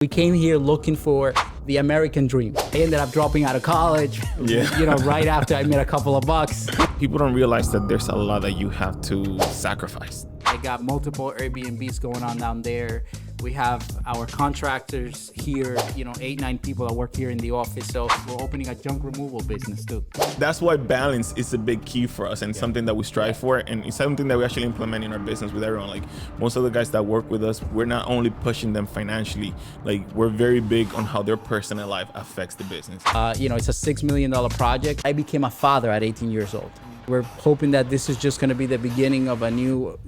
We came here looking for the American dream. I ended up dropping out of college, right after I made a couple of bucks. People don't realize that there's a lot that you have to sacrifice. I got multiple Airbnbs going on down there. We have our contractors here, 8, 9 people that work here in the office. So we're opening a junk removal business too. That's why balance is a big key for us and something that we strive for. And it's something that we actually implement in our business with everyone. Like most of the guys that work with us, we're not only pushing them financially, like we're very big on how their personal life affects the business. It's a $6 million project. I became a father at 18 years old. We're hoping that this is just going to be the beginning of a new,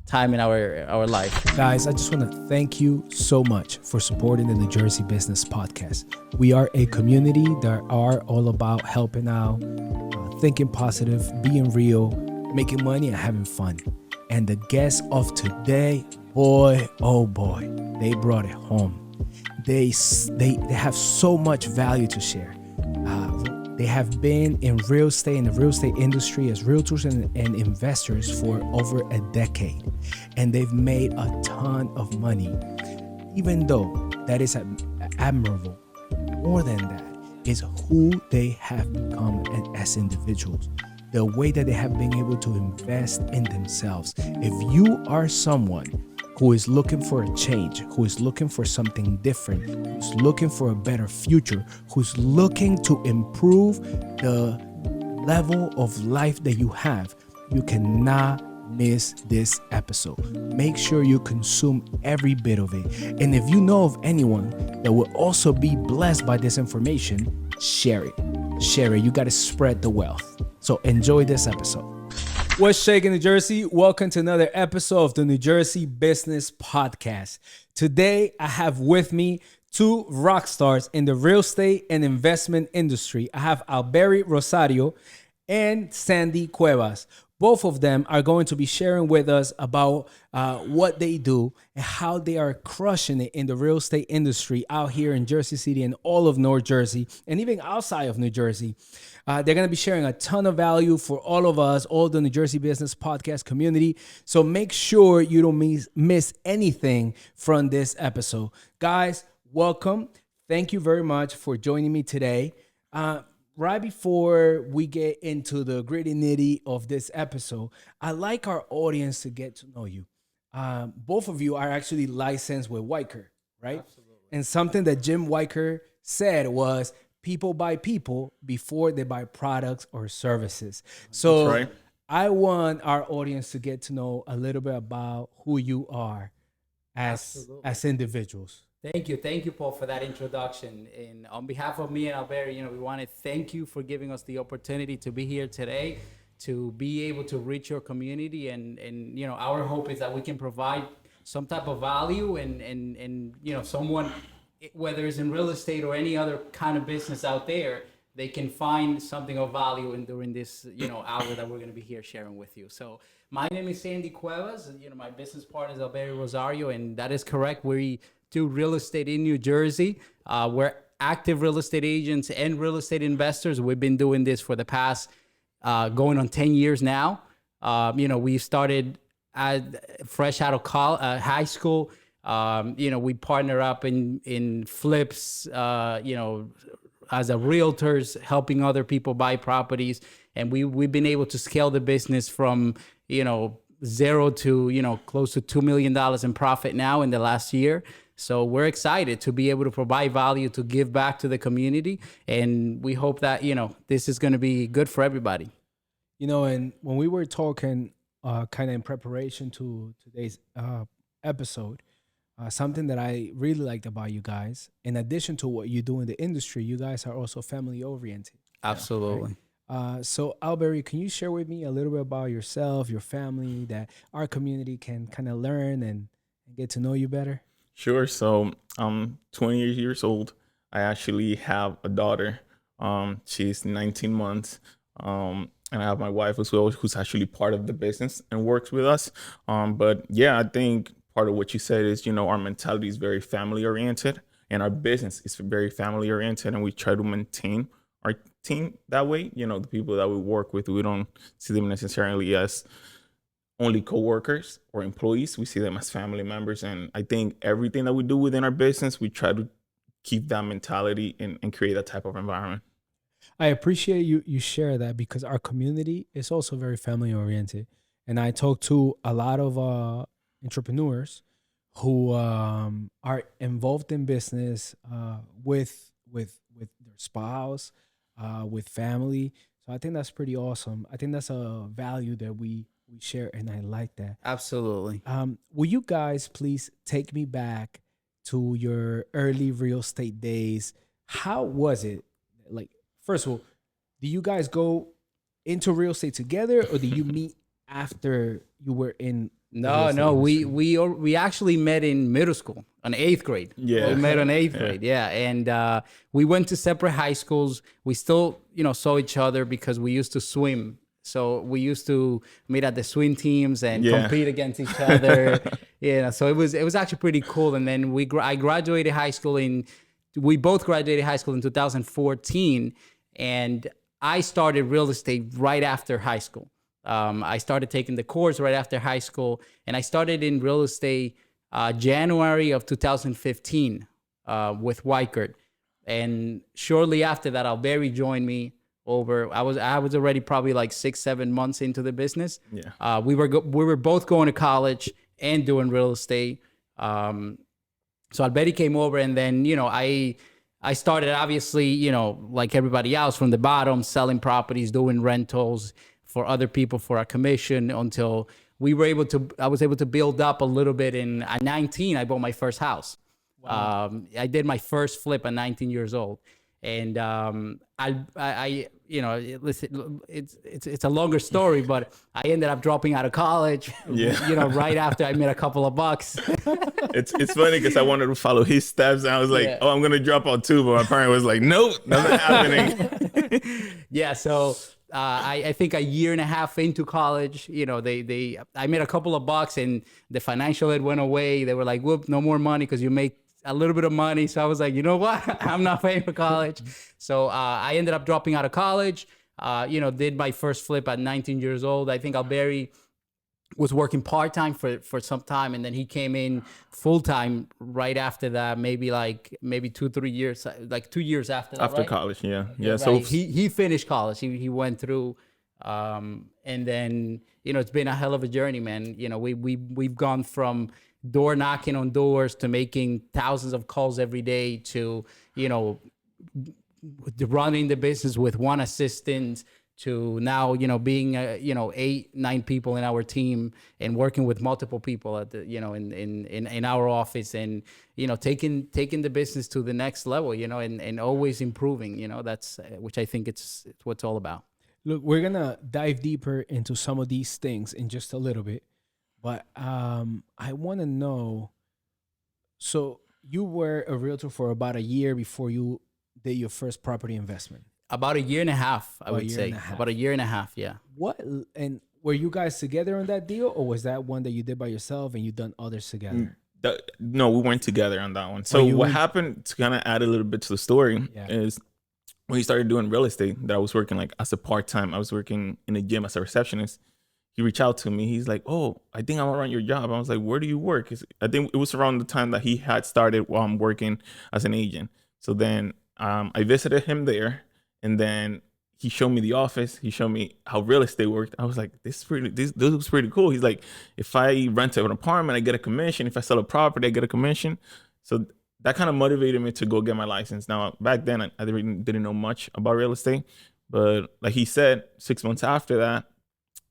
time in our life. Guys, I just want to thank you so much for supporting the New Jersey Business Podcast. We are a community that are all about helping out, thinking positive, being real, making money and having fun. And the guests of today, boy, oh boy, they brought it home. They have so much value to share. They have been in the real estate industry as realtors and investors for over a decade. And they've made a ton of money. Even though that is admirable, more than that is who they have become as individuals. The way that they have been able to invest in themselves. If you are someone who is looking for a change, who is looking for something different, who's looking for a better future, who's looking to improve the level of life that you have, you cannot miss this episode. Make sure you consume every bit of it. And if you know of anyone that will also be blessed by this information, share it. Share it. You got to spread the wealth. So enjoy this episode. What's shaking, New Jersey? Welcome to another episode of the New Jersey Business Podcast. Today, I have with me two rock stars in the real estate and investment industry. I have Alberi Rosario and Sandy Cuevas. Both of them are going to be sharing with us about what they do and how they are crushing it in the real estate industry out here in Jersey City and all of North Jersey and even outside of New Jersey. They're going to be sharing a ton of value for all of us, all the New Jersey Business Podcast community. So make sure you don't miss anything from this episode. Guys, welcome. Thank you very much for joining me today. Right before we get into the gritty nitty of this episode, I'd like our audience to get to know you. Both of you are actually licensed with Weicker, right? Absolutely. And something that Jim Weicker said was, people buy people before they buy products or services. So right. I want our audience to get to know a little bit about who you are as individuals. Thank you, Paul, for that introduction. And on behalf of me and Alberi, we want to thank you for giving us the opportunity to be here today, to be able to reach your community. And our hope is that we can provide some type of value and someone, whether it's in real estate or any other kind of business out there, they can find something of value during this, hour that we're going to be here sharing with you. So my name is Sandy Cuevas. My business partner is Alberi Rosario, and that is correct. We do real estate in New Jersey. We're active real estate agents and real estate investors. We've been doing this for the past going on 10 years now. We started fresh out of high school. We partner up in flips, as a realtors, helping other people buy properties. And we've been able to scale the business from, zero to, close to $2 million in profit now in the last year. So we're excited to be able to provide value, to give back to the community. And we hope that, this is going to be good for everybody. And when we were talking kind of in preparation to today's episode, something that I really liked about you guys, in addition to what you do in the industry, you guys are also family oriented. Absolutely. Right? So Alberi, can you share with me a little bit about yourself, your family, that our community can kind of learn and get to know you better? Sure. So I'm 20 years old. I actually have a daughter. She's 19 months. And I have my wife as well, who's actually part of the business and works with us. But yeah, I think part of what you said is, our mentality is very family oriented and our business is very family oriented. And we try to maintain our team that way. The people that we work with, we don't see them necessarily as only coworkers or employees. We see them as family members. And I think everything that we do within our business, we try to keep that mentality and create that type of environment. I appreciate you share that, because our community is also very family oriented. And I talk to a lot of entrepreneurs who are involved in business with their spouse, with family. So I think that's pretty awesome. I think that's a value that we share, and I like that. Absolutely. Will you guys please take me back to your early real estate days? How was it? Like, first of all, do you guys go into real estate together, or do you meet after you were in? No. We actually met in middle school, on 8th grade. Yeah. We met on 8th grade. Yeah. And we went to separate high schools. We still, saw each other because we used to swim. So we used to meet at the swim teams and compete against each other. So it was actually pretty cool. And then I graduated high school we both graduated high school in 2014, and I started real estate right after high school. I started taking the course right after high school, and I started in real estate January of 2015 with Weichert. And shortly after that, Alberi joined me over. I was already probably like 6-7 months into the business. Yeah. We were both going to college and doing real estate. So Alberi came over, and then I started, obviously, like everybody else, from the bottom, selling properties, doing rentals for other people for a commission, until I was able to build up a little bit. At 19, I bought my first house. Wow. I did my first flip at 19 years old. And listen, it's a longer story, but I ended up dropping out of college. Right after I made a couple of bucks. It's funny because I wanted to follow his steps, and I was like, I'm gonna drop out too, but my parent was like, nope, nothing happening. So I think a year and a half into college, I made a couple of bucks, and the financial aid went away. They were like, whoop, no more money because you make a little bit of money. So I was like, you know what? I'm not paying for college. So I ended up dropping out of college, did my first flip at 19 years old. I think Alberi was working part-time for some time, and then he came in full-time right after that, maybe 2-3 years, like 2 years after that, after right? college. Yeah. Right. So he finished college. He went through, and then, it's been a hell of a journey, man. We've gone from door knocking on doors to making thousands of calls every day to, running the business with one assistant, to now, being 8-9 people in our team, and working with multiple people at the, in our office, and, taking the business to the next level, and always improving, that's which I think it's what it's all about. Look, we're gonna dive deeper into some of these things in just a little bit, but I want to know. So you were a realtor for about a year before you did your first property investment. About a year and a half, I would say. About a year and a half, yeah. What, and were you guys together on that deal, or was that one that you did by yourself and you done others together? No, we weren't together on that one. So what happened, to kind of add a little bit to the story, is when he started doing real estate, that I was working like as a part-time. I was working in a gym as a receptionist. He reached out to me. He's like, oh, I think I want to run your job. I was like, where do you work? I think it was around the time that he had started while I'm working as an agent. So then I visited him there, and then he showed me the office. He showed me how real estate worked. I was like, this looks pretty cool. He's like, if I rent an apartment, I get a commission. If I sell a property, I get a commission. So that kind of motivated me to go get my license. Now, back then, I really didn't know much about real estate. But like he said, 6 months after that,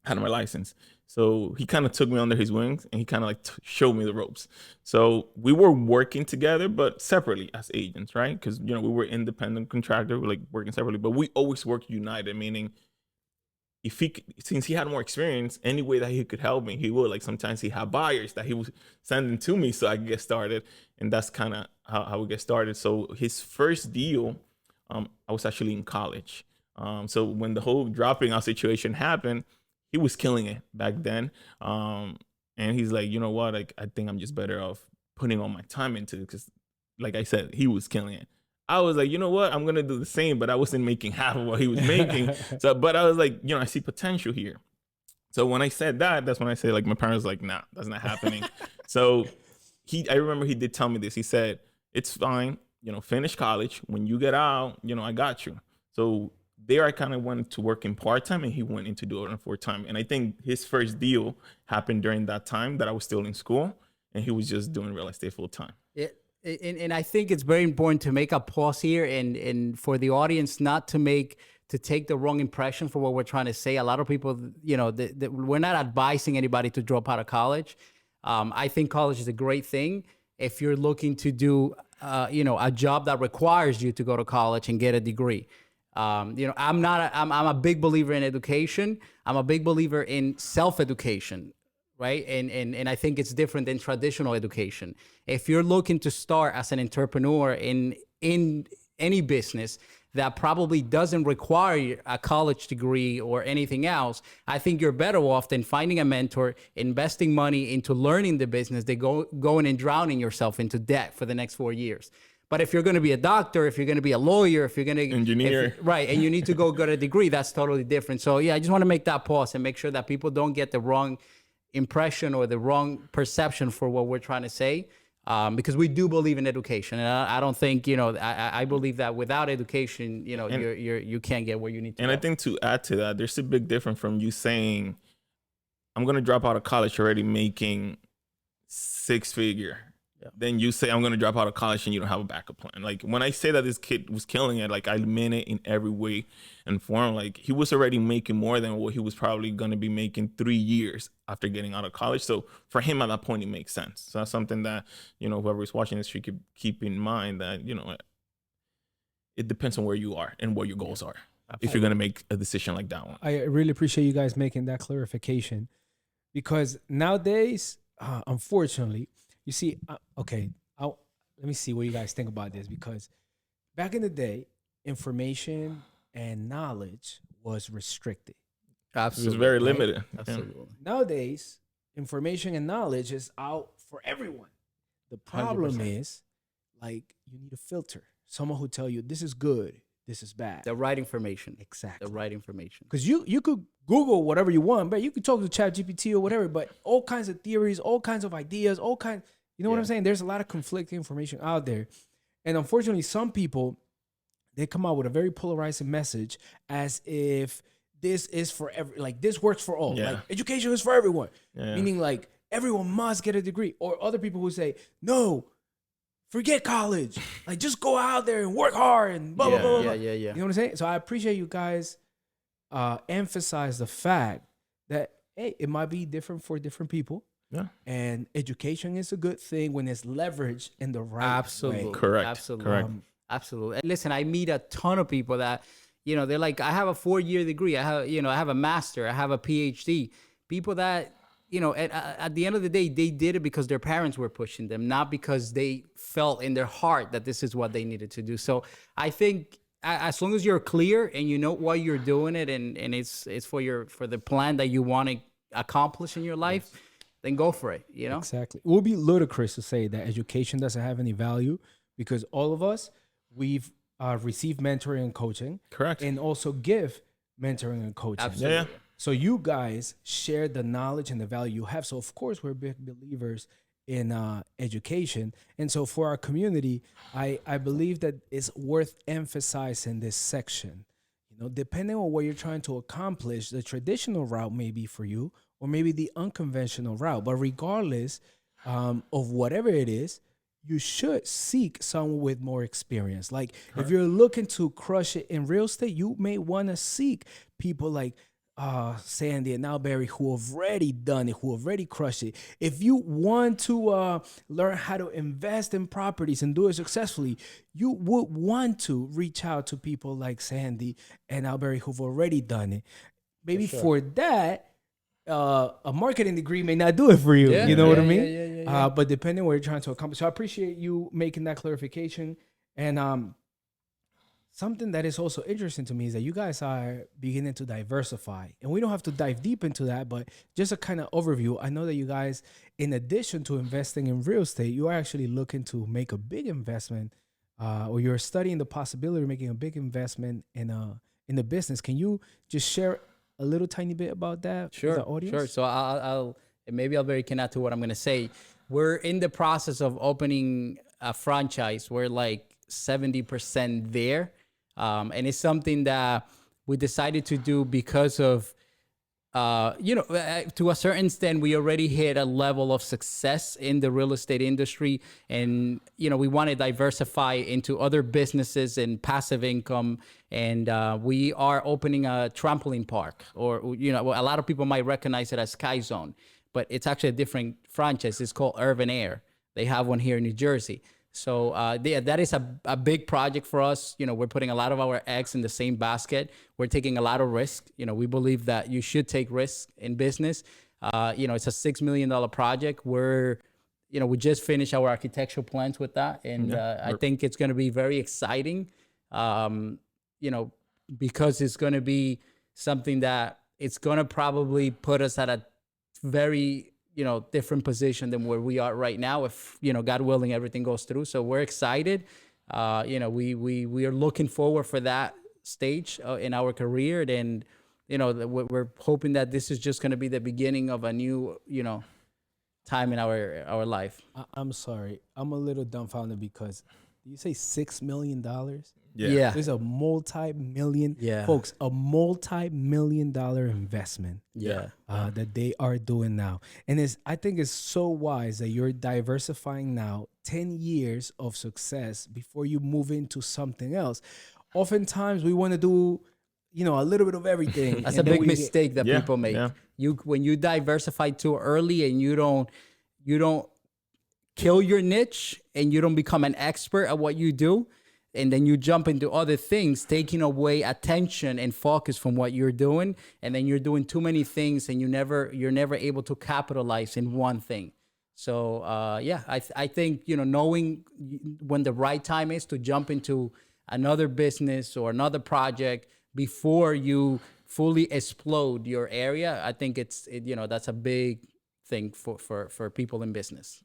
I had my license. So he kind of took me under his wings, and he kind of like showed me the ropes. So we were working together, but separately as agents, right? Because, we were independent contractor, we were like working separately, but we always worked united, meaning since he had more experience, any way that he could help me, he would. Like sometimes he had buyers that he was sending to me so I could get started. And that's kind of how we get started. So his first deal, I was actually in college. So when the whole dropping out situation happened, he was killing it back then. And he's like, you know what? Like, I think I'm just better off putting all my time into it, because like I said, he was killing it. I was like, you know what? I'm going to do the same, but I wasn't making half of what he was making. But I was like, I see potential here. So when I said that, that's when I say, like, my parents were like, nah, that's not happening. So I remember he did tell me this. He said, it's fine, finish college. When you get out, I got you. So there I kind of went to working part-time, and he went into doing it full-time. And I think his first deal happened during that time that I was still in school, and he was just doing real estate full-time. And I think it's very important to make a pause here and for the audience not to take the wrong impression for what we're trying to say. A lot of people, we're not advising anybody to drop out of college. I think college is a great thing if you're looking to do, a job that requires you to go to college and get a degree. I'm a big believer in education. I'm a big believer in self-education. Right. And I think it's different than traditional education. If you're looking to start as an entrepreneur in any business that probably doesn't require a college degree or anything else, I think you're better off than finding a mentor, investing money into learning the business, than going and drowning yourself into debt for the next 4 years. But if you're going to be a doctor, if you're going to be a lawyer, if you're going to engineer, right, and you need to go get a degree, that's totally different. So yeah, I just want to make that pause and make sure that people don't get the wrong impression or the wrong perception for what we're trying to say, because we do believe in education, and I don't think I believe that without education, you can't get where you need to. And go. I think to add to that, there's a big difference from you saying, "I'm gonna drop out of college already making 6-figure." Yeah. Then you say, I'm going to drop out of college, and you don't have a backup plan. Like, when I say that this kid was killing it, like, I mean it in every way and form. Like, he was already making more than what he was probably going to be making 3 years after getting out of college. So for him at that point, it makes sense. So that's something that, whoever is watching this should keep in mind, that, it depends on where you are and what your goals are. Absolutely. If you're going to make a decision like that one. I really appreciate you guys making that clarification, because nowadays, unfortunately, you see, okay, let me see what you guys think about this, because back in the day, information and knowledge was restricted. Absolutely. It was very limited. Right? Absolutely. Yeah. Nowadays, information and knowledge is out for everyone. The problem 100%. is, like, you need a filter. Someone who tell you this is good, this is bad. The right information. Exactly. The right information. Because you could Google whatever you want, but you could talk to ChatGPT or whatever, but all kinds of theories, all kinds of ideas, you know what I'm saying? There's a lot of conflicting information out there. And unfortunately, some people, they come out with a very polarizing message as if this is for this works for all. Yeah. Like, education is for everyone. Yeah. Meaning, like, everyone must get a degree. Or other people who say, no, forget college. Like, just go out there and work hard and blah, blah, blah, blah. Yeah. You know what I'm saying? So I appreciate you guys emphasize the fact that, hey, it might be different for different people. Yeah. And education is a good thing when it's leveraged in the right way. Correct. Absolutely. Correct. Absolutely. Listen, I meet a ton of people that, they're like, I have a 4-year degree. I have a master. I have a PhD. People that, at the end of the day, they did it because their parents were pushing them, not because they felt in their heart that this is what they needed to do. So I think as long as you're clear and you know why you're doing it, and it's for the plan that you want to accomplish in your life, then go for it, Exactly. It would be ludicrous to say that education doesn't have any value, because all of us, we've received mentoring and coaching. Correct. And also give mentoring and coaching. Absolutely. Yeah. So you guys share the knowledge and the value you have. So of course we're big believers in education. And so for our community, I believe that it's worth emphasizing this section. Depending on what you're trying to accomplish, the traditional route may be for you, or maybe the unconventional route. But regardless of whatever it is, you should seek someone with more experience. Like, if you're looking to crush it in real estate, you may want to seek people like Sandy and Alberi, who have already done it, who have already crushed it. If you want to learn how to invest in properties and do it successfully, you would want to reach out to people like Sandy and Alberi, who've already done it. Maybe for that, a marketing degree may not do it for you. Yeah, you know what I mean? Yeah. But depending on what you're trying to accomplish. So I appreciate you making that clarification. And something that is also interesting to me is that you guys are beginning to diversify. And we don't have to dive deep into that, but just a kind of overview. I know that you guys, in addition to investing in real estate, you are actually looking to make a big investment, or you're studying the possibility of making a big investment in the business. Can you just share a little tiny bit about that for the audience? Sure. So I'll and maybe Alberi can add to what I'm going to say. We're in the process of opening a franchise. We're like 70% there. And it's something that we decided to do because of, to a certain extent, we already hit a level of success in the real estate industry. And, we want to diversify into other businesses and passive income. And we are opening a trampoline park, or, a lot of people might recognize it as Sky Zone, but it's actually a different franchise. It's called Millionaire. They have one here in New Jersey. So that is a big project for us. We're putting a lot of our eggs in the same basket. We're taking a lot of risk. We believe that you should take risks in business. It's a $6 million project. We just finished our architectural plans with that. And I think it's going to be very exciting, because it's going to be something that it's going to probably put us at a very different position than where we are right now, if God willing everything goes through. So we're excited. We are looking forward for that stage in our career, and we're hoping that this is just going to be the beginning of a new time in our life. I'm sorry, I'm a little dumbfounded because you say $6 million. Yeah. There's a multi-million, Yeah. folks, a multi-million-dollar investment. Yeah. That they are doing now. And I think it's so wise that you're diversifying now, 10 years of success before you move into something else. Oftentimes we want to do, a little bit of everything. That's a big mistake that people make. Yeah. When you diversify too early and you don't kill your niche and you don't become an expert at what you do, and then you jump into other things, taking away attention and focus from what you're doing, and then you're doing too many things, and you're never able to capitalize in one thing. So I think knowing when the right time is to jump into another business or another project before you fully explode your area, I think that's a big thing for people in business.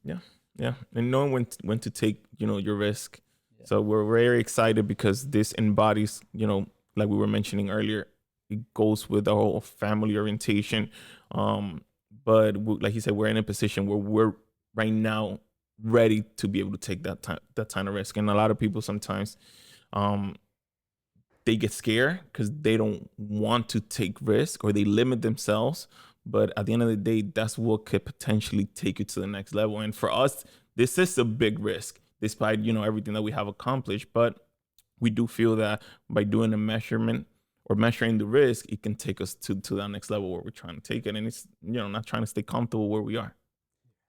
Yeah, and knowing when to take your risk. So we're very excited because this embodies, like we were mentioning earlier, it goes with the whole family orientation. But like you said, we're in a position where we're right now ready to be able to take that kind of risk. And a lot of people sometimes, they get scared because they don't want to take risk, or they limit themselves. But at the end of the day, that's what could potentially take you to the next level. And for us, this is a big risk, despite, everything that we have accomplished. But we do feel that by doing a measurement or measuring the risk, it can take us to that next level where we're trying to take it. And it's, not trying to stay comfortable where we are.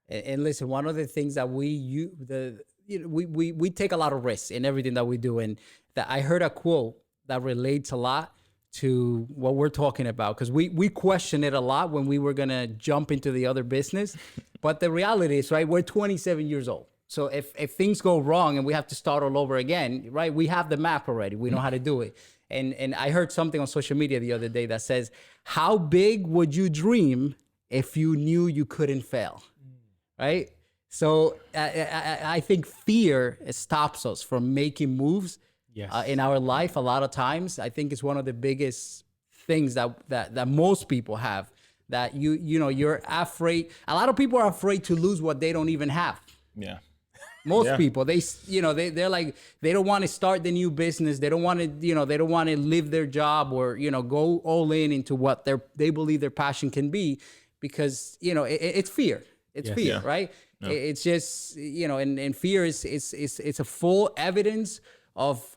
And listen, one of the things that we take a lot of risks in everything that we do. And that I heard a quote that relates a lot to what we're talking about, because we question it a lot when we were going to jump into the other business. But the reality is, right, we're 27 years old. So if things go wrong and we have to start all over again, right, we have the map already. We know how to do it. And I heard something on social media the other day that says, how big would you dream if you knew you couldn't fail? Right? So I think fear stops us from making moves in our life a lot of times. I think it's one of the biggest things that most people have, that you're afraid. A lot of people are afraid to lose what they don't even have. Yeah. Most people, they're like, they don't want to start the new business. They don't want to, they don't want to leave their job or, go all in into what they believe their passion can be, because, it's fear. It's fear, right? No. It's just, and fear is a full evidence of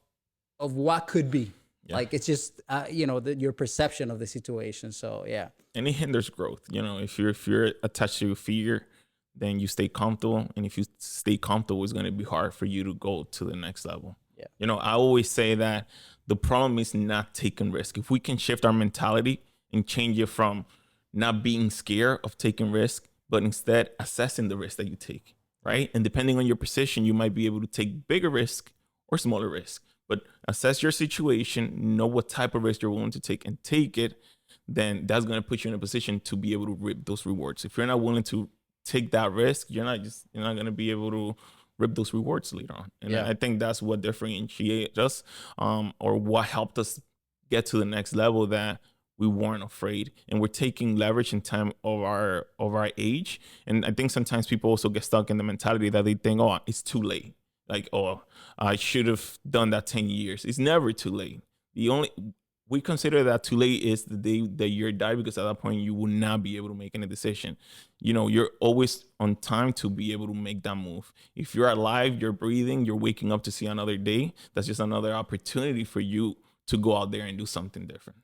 what could be. Yeah. Like, it's just, your perception of the situation. So, yeah. And it hinders growth. If you're attached to fear, then you stay comfortable. And if you stay comfortable, it's going to be hard for you to go to the next level. Yeah. I always say that the problem is not taking risk. If we can shift our mentality and change it from not being scared of taking risk, but instead assessing the risk that you take, right? And depending on your position, you might be able to take bigger risk or smaller risk. But assess your situation, know what type of risk you're willing to take, and take it. Then that's going to put you in a position to be able to reap those rewards. If you're not willing to take that risk, you're not going to be able to reap those rewards later on. And I think that's what differentiates us, or what helped us get to the next level, that we weren't afraid, and we're taking leverage in time of our age. And I think sometimes people also get stuck in the mentality that they think, oh, it's too late. Like, oh, I should have done that 10 years. It's never too late. We consider that too late is the day that you die, because at that point you will not be able to make any decision. You're always on time to be able to make that move. If you're alive, you're breathing, you're waking up to see another day, that's just another opportunity for you to go out there and do something different.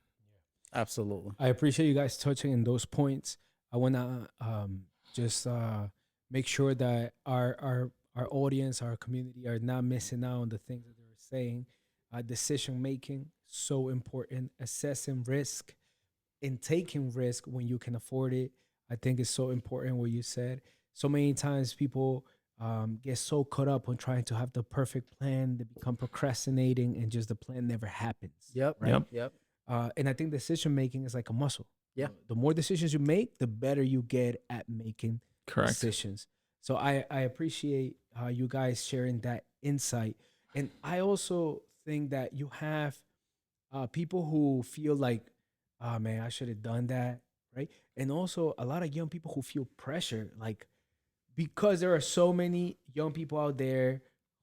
Absolutely. I appreciate you guys touching on those points. I want to just make sure that our audience, our community are not missing out on the things that they're saying. Decision making, so important. Assessing risk and taking risk when you can afford it, I think is so important what you said. So many times people get so caught up on trying to have the perfect plan, they become procrastinating, and just the plan never happens. Yep. Right? Yep. And I think decision making is like a muscle. Yeah. The more decisions you make, the better you get at making Correct. decisions. So I appreciate you guys sharing that insight. And I also think that you have people who feel like, oh man, I should have done that, right? And also a lot of young people who feel pressure, like, because there are so many young people out there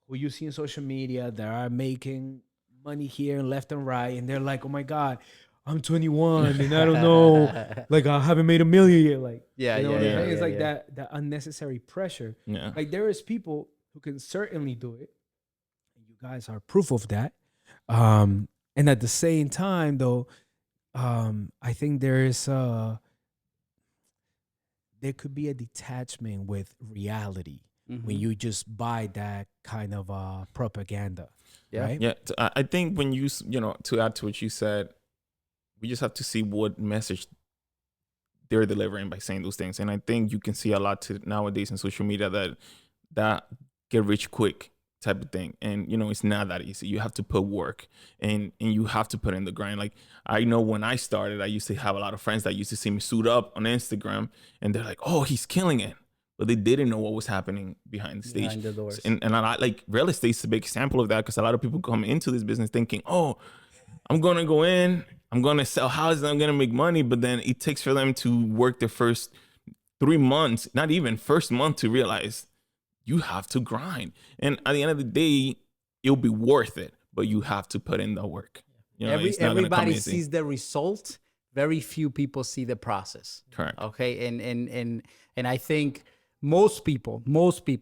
who you see in social media that are making money here and left and right, and they're like, oh my God, I'm 21 and I don't know, like I haven't made $1 million yet. Like, Yeah, you know yeah, what I'm yeah, saying? It's yeah, like yeah. that unnecessary pressure. Yeah. Like there is people who can certainly do it. You guys are proof of that. And at the same time, though, I think there could be a detachment with reality when you just buy that kind of propaganda. Yeah. Right? Yeah, I think when to add to what you said, we just have to see what message they're delivering by saying those things. And I think you can see a lot nowadays in social media that get rich quick type of thing. And, it's not that easy. You have to put work and you have to put in the grind. Like, I know when I started, I used to have a lot of friends that used to see me suit up on Instagram, and they're like, oh, he's killing it. But they didn't know what was happening behind the stage. Behind the doors. And I like real estate's a big example of that, because a lot of people come into this business thinking, oh, I'm going to go in, I'm going to sell houses, I'm going to make money. But then it takes for them to work the first 3 months, not even first month, to realize you have to grind. And at the end of the day, it'll be worth it, but you have to put in the work. It's not gonna come Everybody easy. sees the result. Very few people see the process. Correct. Okay. And I think most people,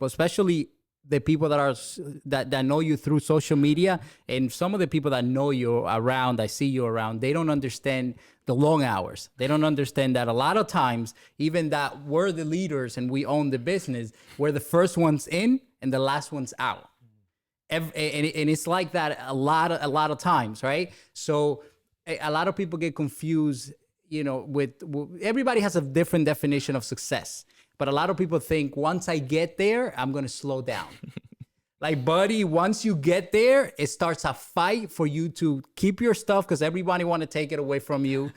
especially the people that know you through social media, and some of the people that know you around, I see you around, they don't understand the long hours. They don't understand that a lot of times, even that we're the leaders and we own the business, we're the first ones in and the last ones out. And it's like that a lot of times, right? So a lot of people get confused, with everybody has a different definition of success. But a lot of people think, once I get there, I'm going to slow down. Like, buddy, once you get there, it starts a fight for you to keep your stuff, because everybody want to take it away from you.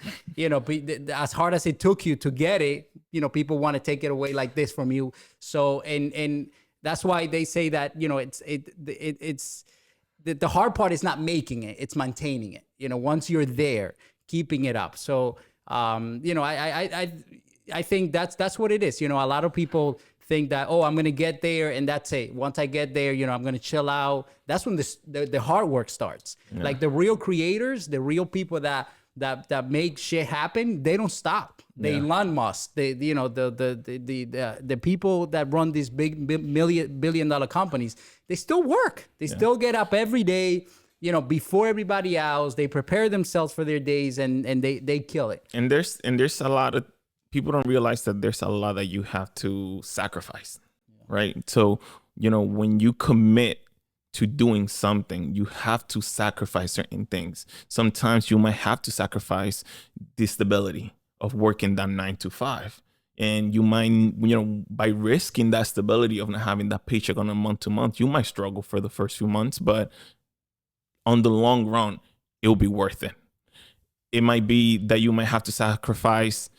As hard as it took you to get it, people want to take it away like this from you. So, and that's why they say that, it's the hard part is not making it, it's maintaining it. Once you're there, keeping it up. So, I think that's what it is. A lot of people think that, oh, I'm going to get there and that's it. Once I get there, I'm going to chill out. That's when the hard work starts. Yeah. Like the real creators, the real people that make shit happen, they don't stop. They Elon Musk, the people that run these big billion-dollar companies, they still work. They still get up every day, before everybody else. They prepare themselves for their days and they kill it. And there's a lot of people don't realize that there's a lot that you have to sacrifice, right? So, when you commit to doing something, you have to sacrifice certain things. Sometimes you might have to sacrifice the stability of working that 9 to 5. And you might, by risking that stability of not having that paycheck on a month to month, you might struggle for the first few months, but on the long run, it'll be worth it. It might be that you might have to sacrifice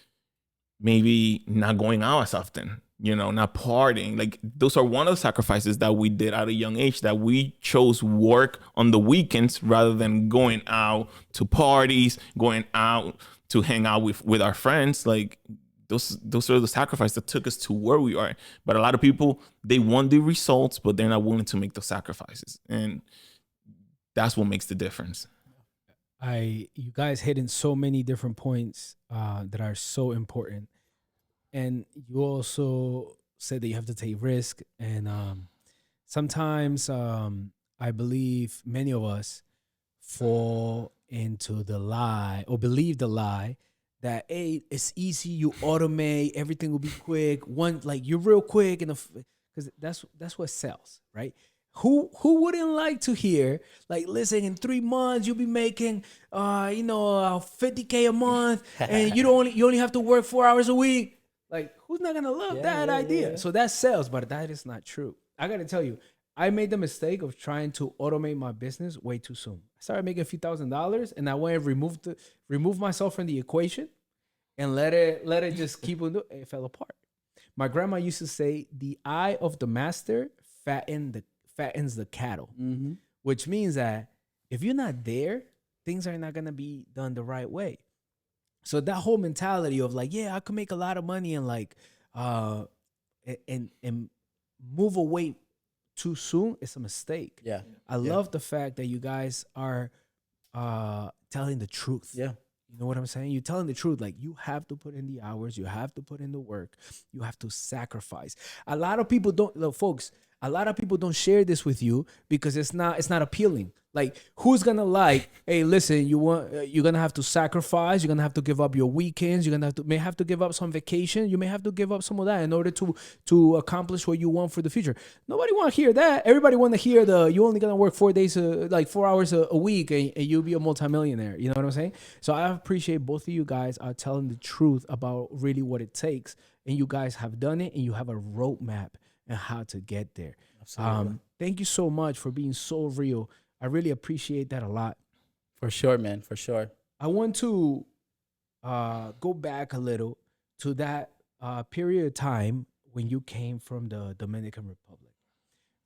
maybe not going out as often, not partying. Like, those are one of the sacrifices that we did at a young age, that we chose work on the weekends rather than going out to parties, going out to hang out with our friends. Like those are the sacrifices that took us to where we are. But a lot of people, they want the results, but they're not willing to make those sacrifices, and that's what makes the difference. You guys hit in so many different points that are so important, and you also said that you have to take risk, and sometimes I believe many of us fall into the lie or believe the lie that, hey, it's easy, you automate, everything will be quick, you're real quick, and because that's what sells, right? Who wouldn't like to hear, like, listen, in 3 months you'll be making $50K a month, and you only have to work 4 hours a week? Like, who's not gonna love that idea? Yeah. So that sells, but that is not true. I gotta tell you, I made the mistake of trying to automate my business way too soon. I started making a few $1,000s, and I went and remove myself from the equation and let it just keep on doing. It fell apart. My grandma used to say, "The eye of the master fattens the cattle," which means that if you're not there, things are not gonna be done the right way. So that whole mentality of like, yeah, I could make a lot of money and like and move away too soon, it's a mistake. Yeah. I love the fact that you guys are telling the truth. Yeah. You know what I'm saying? You're telling the truth. Like, you have to put in the hours, you have to put in the work, you have to sacrifice. A lot of people don't, look, folks, a lot of people don't share this with you because it's not appealing. Like, who's gonna like, hey, listen, you're gonna have to sacrifice, you're gonna have to give up your weekends, may have to give up some vacation, you may have to give up some of that in order to accomplish what you want for the future. Nobody want to hear that. Everybody want to hear you only gonna work 4 days, like 4 hours a week, and you'll be a multimillionaire. You know what I'm saying? So I appreciate both of you guys are telling the truth about really what it takes, and you guys have done it, and you have a roadmap and how to get there. Absolutely. Thank you so much for being so real. I really appreciate that a lot. For sure, man. For sure. I want to go back a little to that period of time when you came from the Dominican Republic.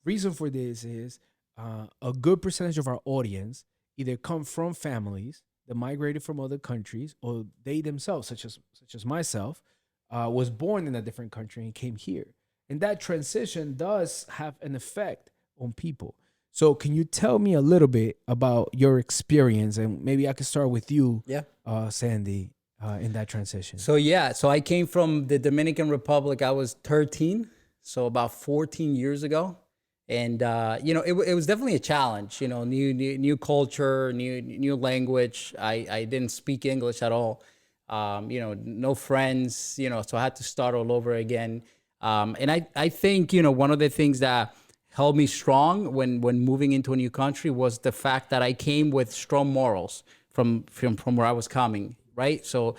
Reason for this is a good percentage of our audience either come from families that migrated from other countries, or they themselves, such as myself, was born in a different country and came here. And that transition does have an effect on people. So can you tell me a little bit about your experience? And maybe I could start with you, Sandy, in that transition. So I came from the Dominican Republic. I was 13, so about 14 years ago. And, it was definitely a challenge, new culture, new language. I didn't speak English at all, no friends, so I had to start all over again. And I think, one of the things that held me strong when moving into a new country was the fact that I came with strong morals from where I was coming, right? So,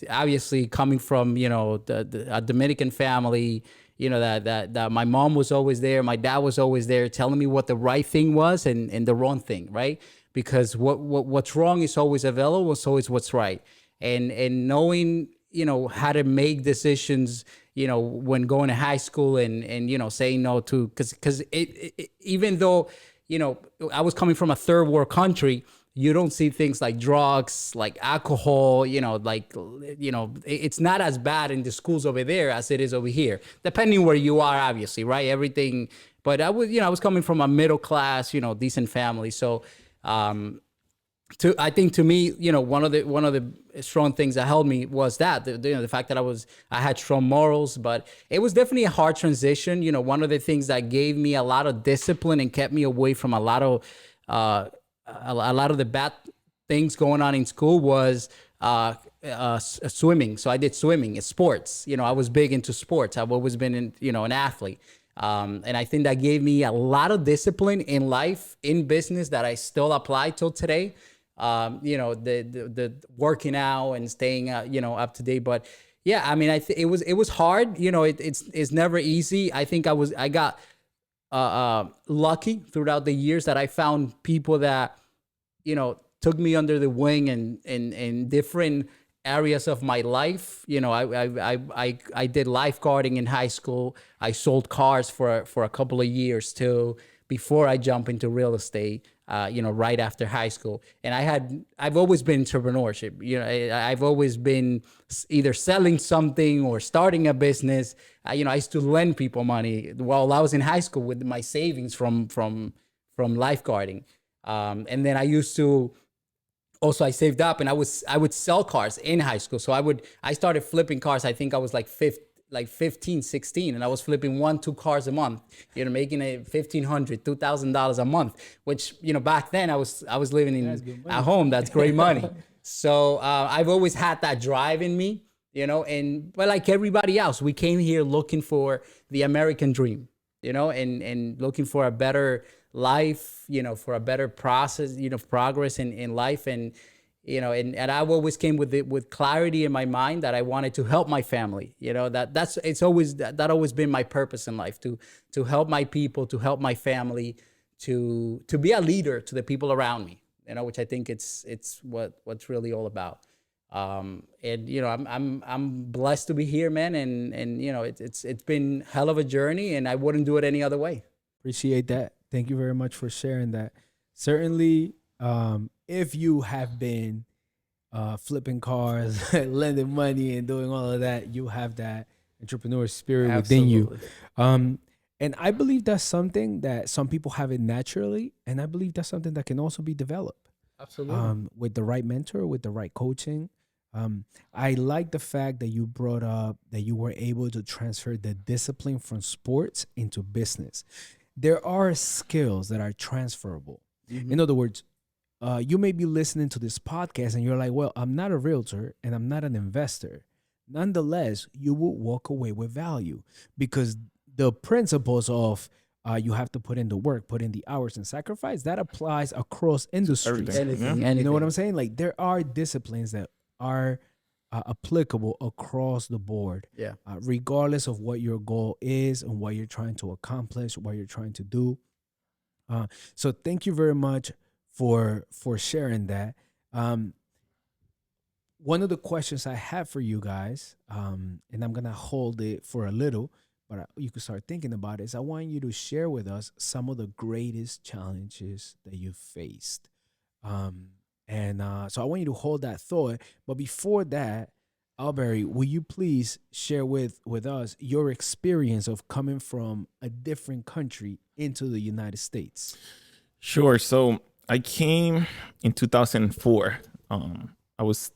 obviously coming from, a Dominican family, that my mom was always there, my dad was always there telling me what the right thing was and the wrong thing, right? Because what's wrong is always available, so is what's right. And knowing, how to make decisions, when going to high school and saying no to, because even though, I was coming from a third world country, you don't see things like drugs, like alcohol, it's not as bad in the schools over there as it is over here, depending where you are, obviously, right? Everything. But I was coming from a middle class, decent family. So, I think to me, one of the strong things that helped me was that the fact that I had strong morals, but it was definitely a hard transition. One of the things that gave me a lot of discipline and kept me away from a lot of the bad things going on in school was swimming. So I did swimming, it's sports. I was big into sports. I've always been an athlete. And I think that gave me a lot of discipline in life, in business, that I still apply till today. The working out and staying, up to date. But yeah, I mean, it was hard. It's never easy. I think I got lucky throughout the years that I found people that, took me under the wing and in different areas of my life. I did lifeguarding in high school. I sold cars for a couple of years too. before I jump into real estate, right after high school. And I've always been entrepreneurship. I've always been either selling something or starting a business. I used to lend people money while I was in high school with my savings from lifeguarding. And then I used to also, I saved up, and I would sell cars in high school. So I started flipping cars. I think I was like 15, 16, and I was flipping 1-2 cars a month, making $1,500, $2,000 a month, which, back then I was living at home. That's great money. So I've always had that drive in me, but like everybody else, we came here looking for the American dream, and looking for a better life, for a better process, progress in life. And, and I always came with clarity in my mind that I wanted to help my family. It's always been my purpose in life, to help my people, to help my family, to be a leader to the people around me, which I think it's what's really all about. And I'm blessed to be here, man. And it's been hell of a journey, and I wouldn't do it any other way. Appreciate that. Thank you very much for sharing that. Certainly, if you have been flipping cars, lending money, and doing all of that, you have that entrepreneur spirit within you. And I believe that's something that some people have it naturally, and I believe that's something that can also be developed. Absolutely. With the right mentor, with the right coaching. I like the fact that you brought up that you were able to transfer the discipline from sports into business. There are skills that are transferable. Mm-hmm. In other words, you may be listening to this podcast and you're like, well, I'm not a realtor and I'm not an investor. Nonetheless, you will walk away with value because the principles of you have to put in the work, put in the hours and sacrifice, that applies across industries. Anything. You know what I'm saying? Like there are disciplines that are applicable across the board, regardless of what your goal is and what you're trying to accomplish, what you're trying to do. So thank you very much for sharing that. One of the questions I have for you guys, and I'm gonna hold it for a little, but you can start thinking about it, is I want you to share with us some of the greatest challenges that you've faced. So I want you to hold that thought. But before that, Alberi, will you please share with us your experience of coming from a different country into the United States? Sure. So I came in 2004. I was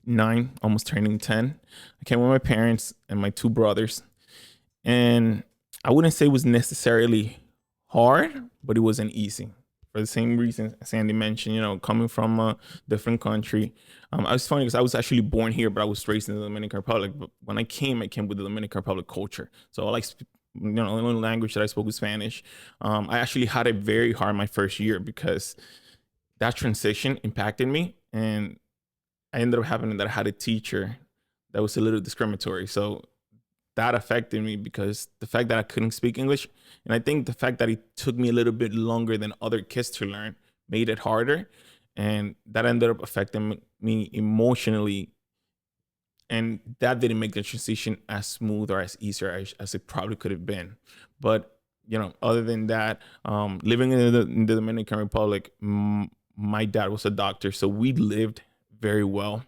9, almost turning 10. I came with my parents and my 2 brothers. And I wouldn't say it was necessarily hard, but it wasn't easy. For the same reason Sandy mentioned, coming from a different country. I was funny because I was actually born here, but I was raised in the Dominican Republic. But when I came with the Dominican Republic culture. So the only language that I spoke was Spanish. I actually had it very hard my first year because that transition impacted me. And I ended up having that I had a teacher that was a little discriminatory. So that affected me because the fact that I couldn't speak English, and I think the fact that it took me a little bit longer than other kids to learn made it harder. And that ended up affecting me emotionally. And that didn't make the transition as smooth or as easier as it probably could have been. But, other than that, living in the Dominican Republic, my dad was a doctor, so we lived very well.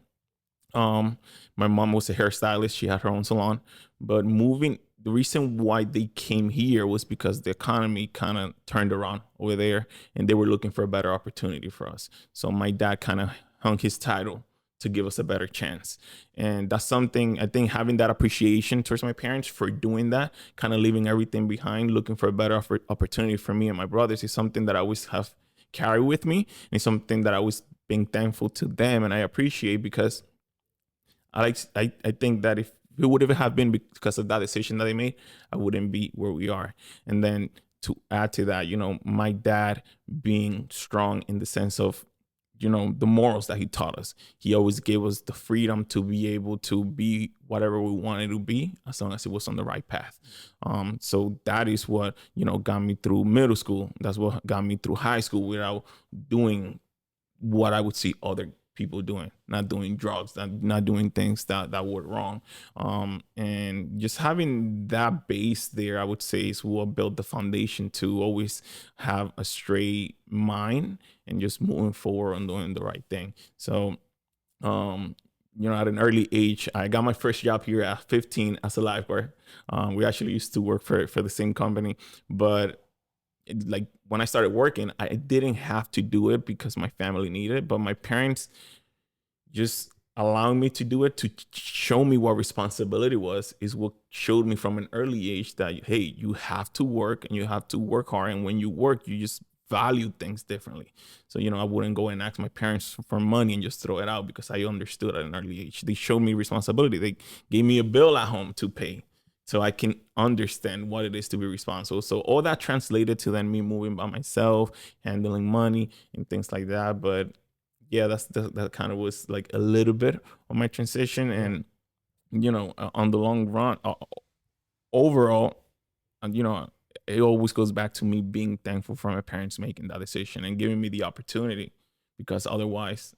My mom was a hairstylist. She had her own salon. But the reason why they came here was because the economy kind of turned around over there and they were looking for a better opportunity for us. So my dad kind of hung his title to give us a better chance. And that's something, I think, having that appreciation towards my parents for doing that, kind of leaving everything behind, looking for a better opportunity for me and my brothers, is something that I always have carried with me. And it's something that I was being thankful to them and I appreciate, because I think that if it would have been because of that decision that they made, I wouldn't be where we are. And then to add to that, my dad being strong in the sense of, the morals that he taught us. He always gave us the freedom to be able to be whatever we wanted to be, as long as it was on the right path. So that is what, got me through middle school. That's what got me through high school without doing what I would see other people doing, not doing drugs, not doing things that were wrong. And just having that base there, I would say, is what built the foundation to always have a straight mind and just moving forward and doing the right thing. So, at an early age, I got my first job here at 15 as a lifeguard. We actually used to work for the same company, but like when I started working, I didn't have to do it because my family needed it, but my parents just allowing me to do it, to show me what responsibility was, is what showed me from an early age that, hey, you have to work and you have to work hard. And when you work, you just value things differently. So, I wouldn't go and ask my parents for money and just throw it out, because I understood at an early age. They showed me responsibility. They gave me a bill at home to pay, so I can understand what it is to be responsible. So all that translated to then me moving by myself, handling money and things like that. But yeah, that kind of was like a little bit of my transition. And, on the long run, overall, it always goes back to me being thankful for my parents making that decision and giving me the opportunity, because otherwise,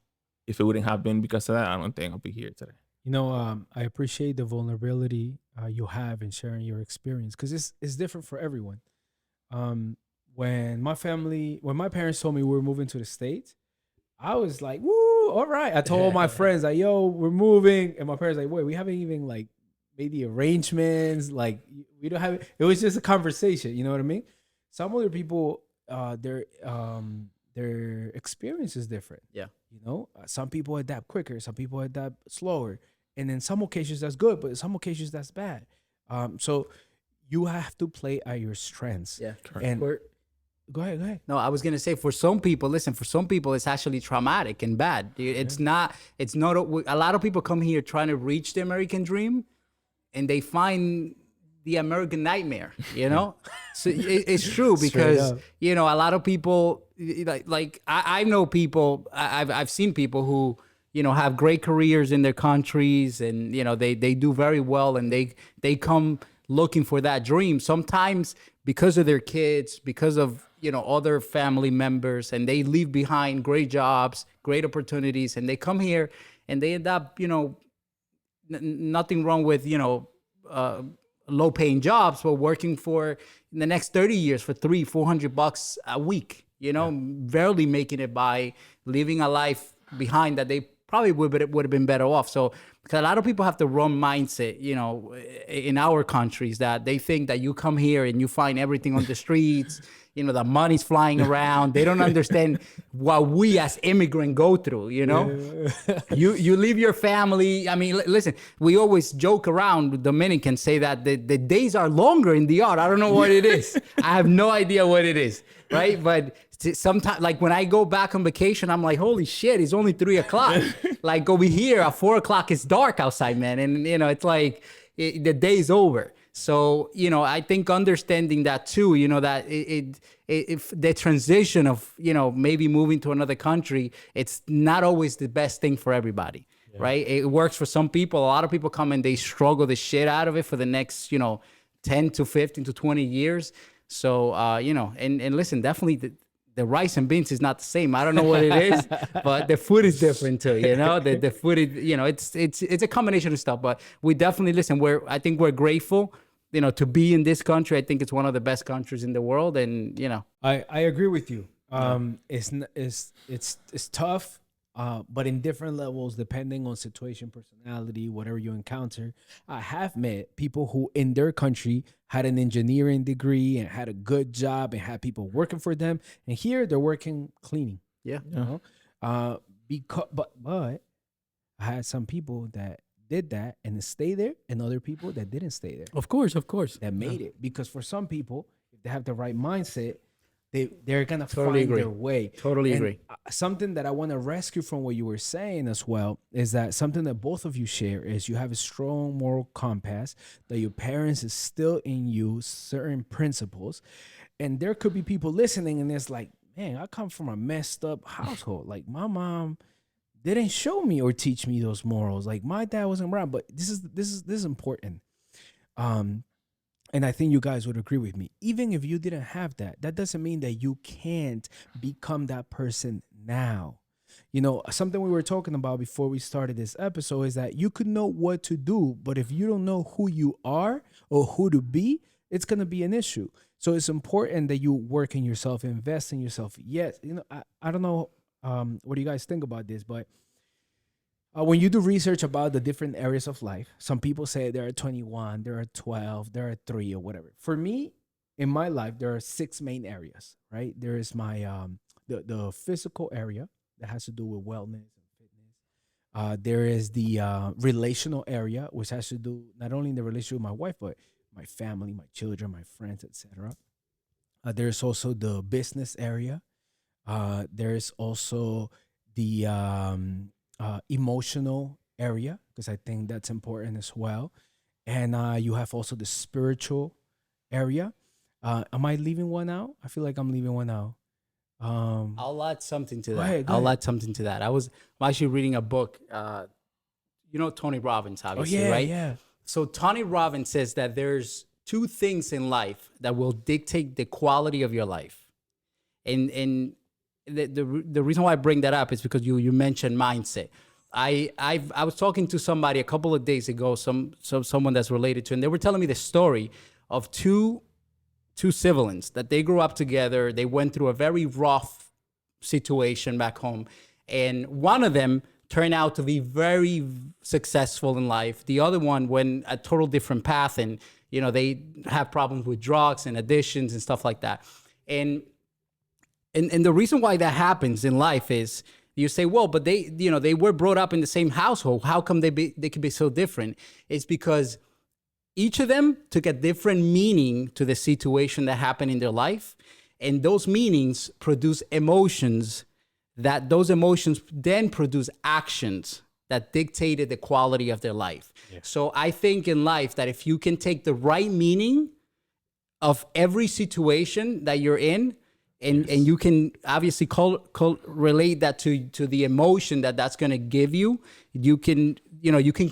if it wouldn't have been because of that, I don't think I'll be here today. I appreciate the vulnerability you have in sharing your experience, because it's different for everyone. When my parents told me we were moving to the States, I was like, woo, all right. I told my friends, like, yo, we're moving. And my parents like, wait, we haven't even like made the arrangements. Like, we don't have it. It was just a conversation. You know what I mean? Some other people, their experience is different. Yeah. Some people adapt quicker. Some people adapt slower. And in some occasions that's good, but in some occasions that's bad. So you have to play at your strengths. Yeah. And go ahead. No, I was gonna say, for some people, it's actually traumatic and bad. It's not. A lot of people come here trying to reach the American dream, and they find the American nightmare. So it's true, because a lot of people like I know people. I've seen people who have great careers in their countries, and they do very well, and they come looking for that dream. Sometimes because of their kids, because of other family members, and they leave behind great jobs, great opportunities, and they come here and they end up nothing wrong with low paying jobs, but working for the next 30 years for $300-400 a week, barely making it by, living a life behind that they probably would have been better off. So, because a lot of people have the wrong mindset, in our countries, that they think that you come here and you find everything on the streets, the money's flying around. They don't understand what we as immigrants go through, You leave your family. I mean, listen, we always joke around with Dominicans, say that the days are longer in the yard. I don't know what it is. I have no idea what it is, right? But sometimes, like when I go back on vacation, I'm like, holy shit, it's only 3:00. Like over here at 4:00, it's dark outside, man. And, it's like the day's over. So, I think understanding that too, that if the transition of, maybe moving to another country, it's not always the best thing for everybody, right? It works for some people. A lot of people come and they struggle the shit out of it for the next, 10 to 15 to 20 years. So, and listen, definitely the rice and beans is not the same. I don't know what it is, but the food is different too. The food is, it's a combination of stuff. But we definitely listen. I think we're grateful, to be in this country. I think it's one of the best countries in the world, and I agree with you. It's tough, but in different levels, depending on situation, personality, whatever you encounter. I have met people who in their country had an engineering degree and had a good job and had people working for them, and here they're working cleaning. But I had some people that did that and stay there, and other people that didn't stay there. Of course, that made it. Because for some people, if they have the right mindset, they're gonna Totally find agree. their way. Totally agree. Something that I want to rescue from what you were saying as well is that something that both of you share is you have a strong moral compass, that your parents instill in you certain principles, and there could be people listening and it's like, man, I come from a messed up household. Like my mom didn't show me or teach me those morals. Like my dad wasn't around, but this is important. And I think you guys would agree with me. Even if you didn't have that, that doesn't mean that you can't become that person now. You know, something we were talking about before we started this episode is that you could know what to do, but if you don't know who you are or who to be, it's going to be an issue. So it's important that you work in yourself, invest in yourself. Yes, you know, I don't know what do you guys think about this, but when you do research about the different areas of life, some people say there are 21, there are 12, there are 3 or whatever. For me, in my life, there are 6 main areas, right? There is my the physical area that has to do with wellness and fitness. There is the relational area, which has to do not only in the relationship with my wife, but my family, my children, my friends, etc. There's also the business area. There's also the emotional area, because I think that's important as well. And you have also the spiritual area. Am I leaving one out? I feel like I'm leaving one out. I'll add something to that. Go I'll ahead. add something to that. I'm actually reading a book. You know Tony Robbins, obviously, right? Yeah. So Tony Robbins says that there's 2 things in life that will dictate the quality of your life. And the reason why I bring that up is because you mentioned mindset. I was talking to somebody a couple of days ago, someone that's related to, and they were telling me the story of two siblings that they grew up together. They went through a very rough situation back home, and one of them turned out to be very successful in life. The other one went a total different path, and you know they have problems with drugs and addictions and stuff like that. And the reason why that happens in life is you say, well, but they were brought up in the same household. How come they could be so different? It's because each of them took a different meaning to the situation that happened in their life, and those meanings produce emotions. That those emotions then produce actions that dictated the quality of their life. Yeah. So I think in life that if you can take the right meaning of every situation that you're in, and you can obviously relate that to the emotion that's going to give you, you can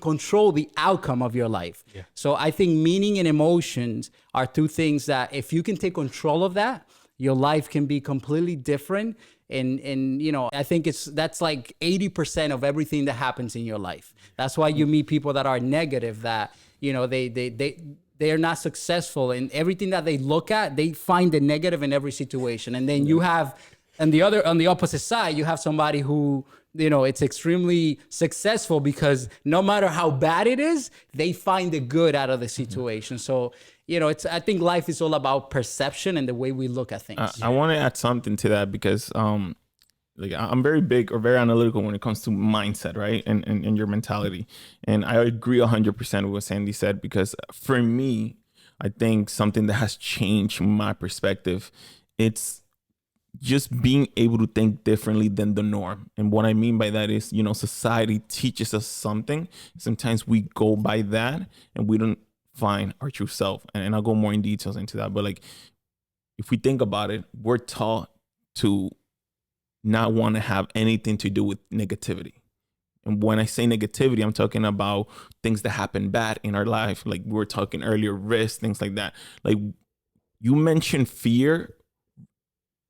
control the outcome of your life. Yeah. So I think meaning and emotions are 2 things that if you can take control of that, your life can be completely different. And you know, I think that's like 80% of everything that happens in your life. That's why you meet people that are negative, that, you know, they are not successful in everything that they look at. They find the negative in every situation. And then you have, on the opposite side, you have somebody who, you know, it's extremely successful because no matter how bad it is, they find the good out of the situation. So, you know, I think life is all about perception and the way we look at things. I want to add something to that because like I'm very big or very analytical when it comes to mindset, right? And your mentality. And I agree 100% with what Sandy said, because for me, I think something that has changed my perspective, it's just being able to think differently than the norm. And what I mean by that is, you know, society teaches us something. Sometimes we go by that and we don't find our true self. And I'll go more in details into that. But like, if we think about it, we're taught to not want to have anything to do with negativity. And when I say negativity, I'm talking about things that happen bad in our life. Like we were talking earlier, risk, things like that. Like you mentioned fear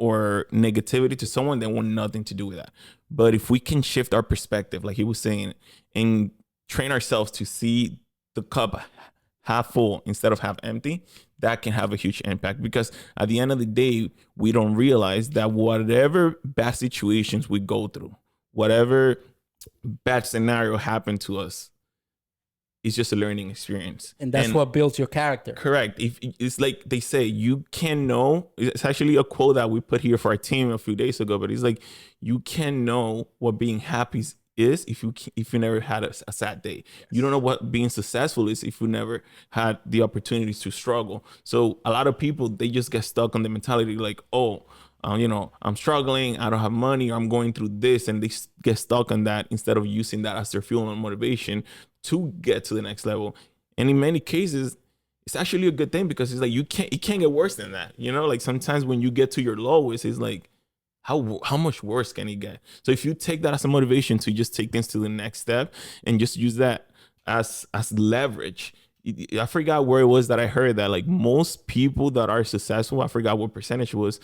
or negativity to someone, they want nothing to do with that. But if we can shift our perspective, like he was saying, and train ourselves to see the cup half full instead of half empty, that can have a huge impact. Because at the end of the day, we don't realize that whatever bad situations we go through, whatever bad scenario happened to us, it's just a learning experience. And that's what builds your character. Correct. If it's like they say, you can know, it's actually a quote that we put here for our team a few days ago, but it's like, you can know what being happy is if you never had a sad day. Yes. You don't know what being successful is if you never had the opportunities to struggle. So a lot of people, they just get stuck on the mentality like, oh, you know, I'm struggling, I don't have money, or I'm going through this, and they get stuck on that instead of using that as their fuel and motivation to get to the next level. And in many cases, it's actually a good thing, because it's like it can't get worse than that. You know, like sometimes when you get to your lowest, it's like, how much worse can it get? So if you take that as a motivation to just take things to the next step and just use that as leverage. I forgot where it was that I heard that like most people that are successful, I forgot what percentage it was,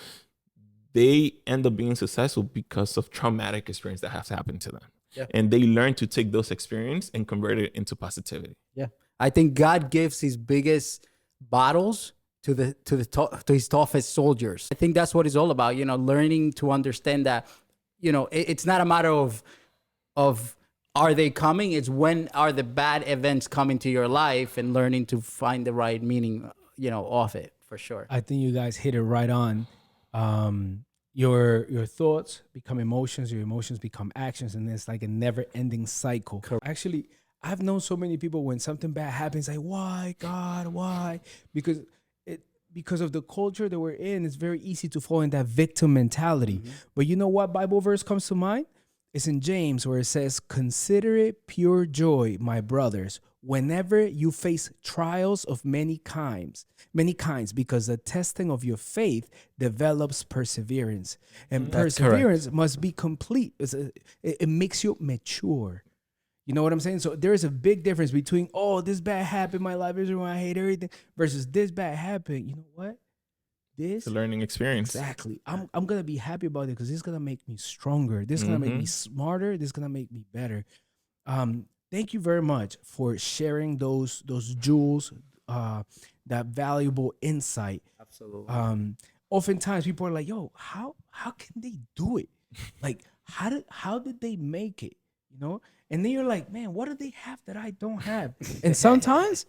they end up being successful because of traumatic experience that has happened to them. Yeah. And they learn to take those experiences and convert it into positivity. Yeah. I think God gives his biggest battles to his toughest soldiers. I think that's what it's all about, learning to understand that, it's not a matter of are they coming? It's when are the bad events coming to your life, and learning to find the right meaning, of it, for sure. I think you guys hit it right on. Your thoughts become emotions, your emotions become actions, and it's like a never-ending cycle. Correct. Actually, I've known so many people when something bad happens, like, why, God, why? Because of the culture that we're in, it's very easy to fall in that victim mentality. Mm-hmm. But you know what Bible verse comes to mind? It's in James, where it says, "Consider it pure joy, my brothers, whenever you face trials of many kinds, because the testing of your faith develops perseverance. And perseverance must be complete. It makes you mature." You know what I'm saying? So there's a big difference between, this bad happened in my life, I hate everything, versus this bad happened. You know what? It's a learning experience. Exactly. I'm going to be happy about it because this is going to make me stronger. This is going to make me smarter. This is going to make me better. Thank you very much for sharing those jewels, that valuable insight. Absolutely. Oftentimes people are like, yo, how can they do it? Like, how did they make it? And then you're like, man, what do they have that I don't have? And sometimes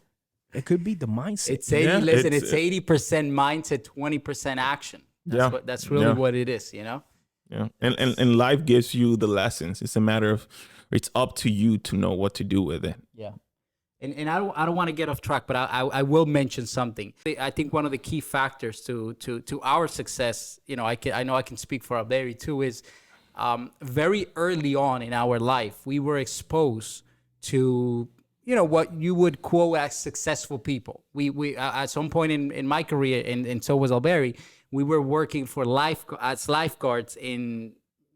it could be the mindset. It's 80% mindset, 20% action. That's really what it is, Yeah. And life gives you the lessons. It's a matter of, it's up to you to know what to do with it. Yeah. And I don't want to get off track, but I will mention something. I think one of the key factors to our success, I know I can speak for Alberi too, is very early on in our life, we were exposed to, what you would quote as successful people. We at some point in my career, and so was Alberi, we were working as lifeguards in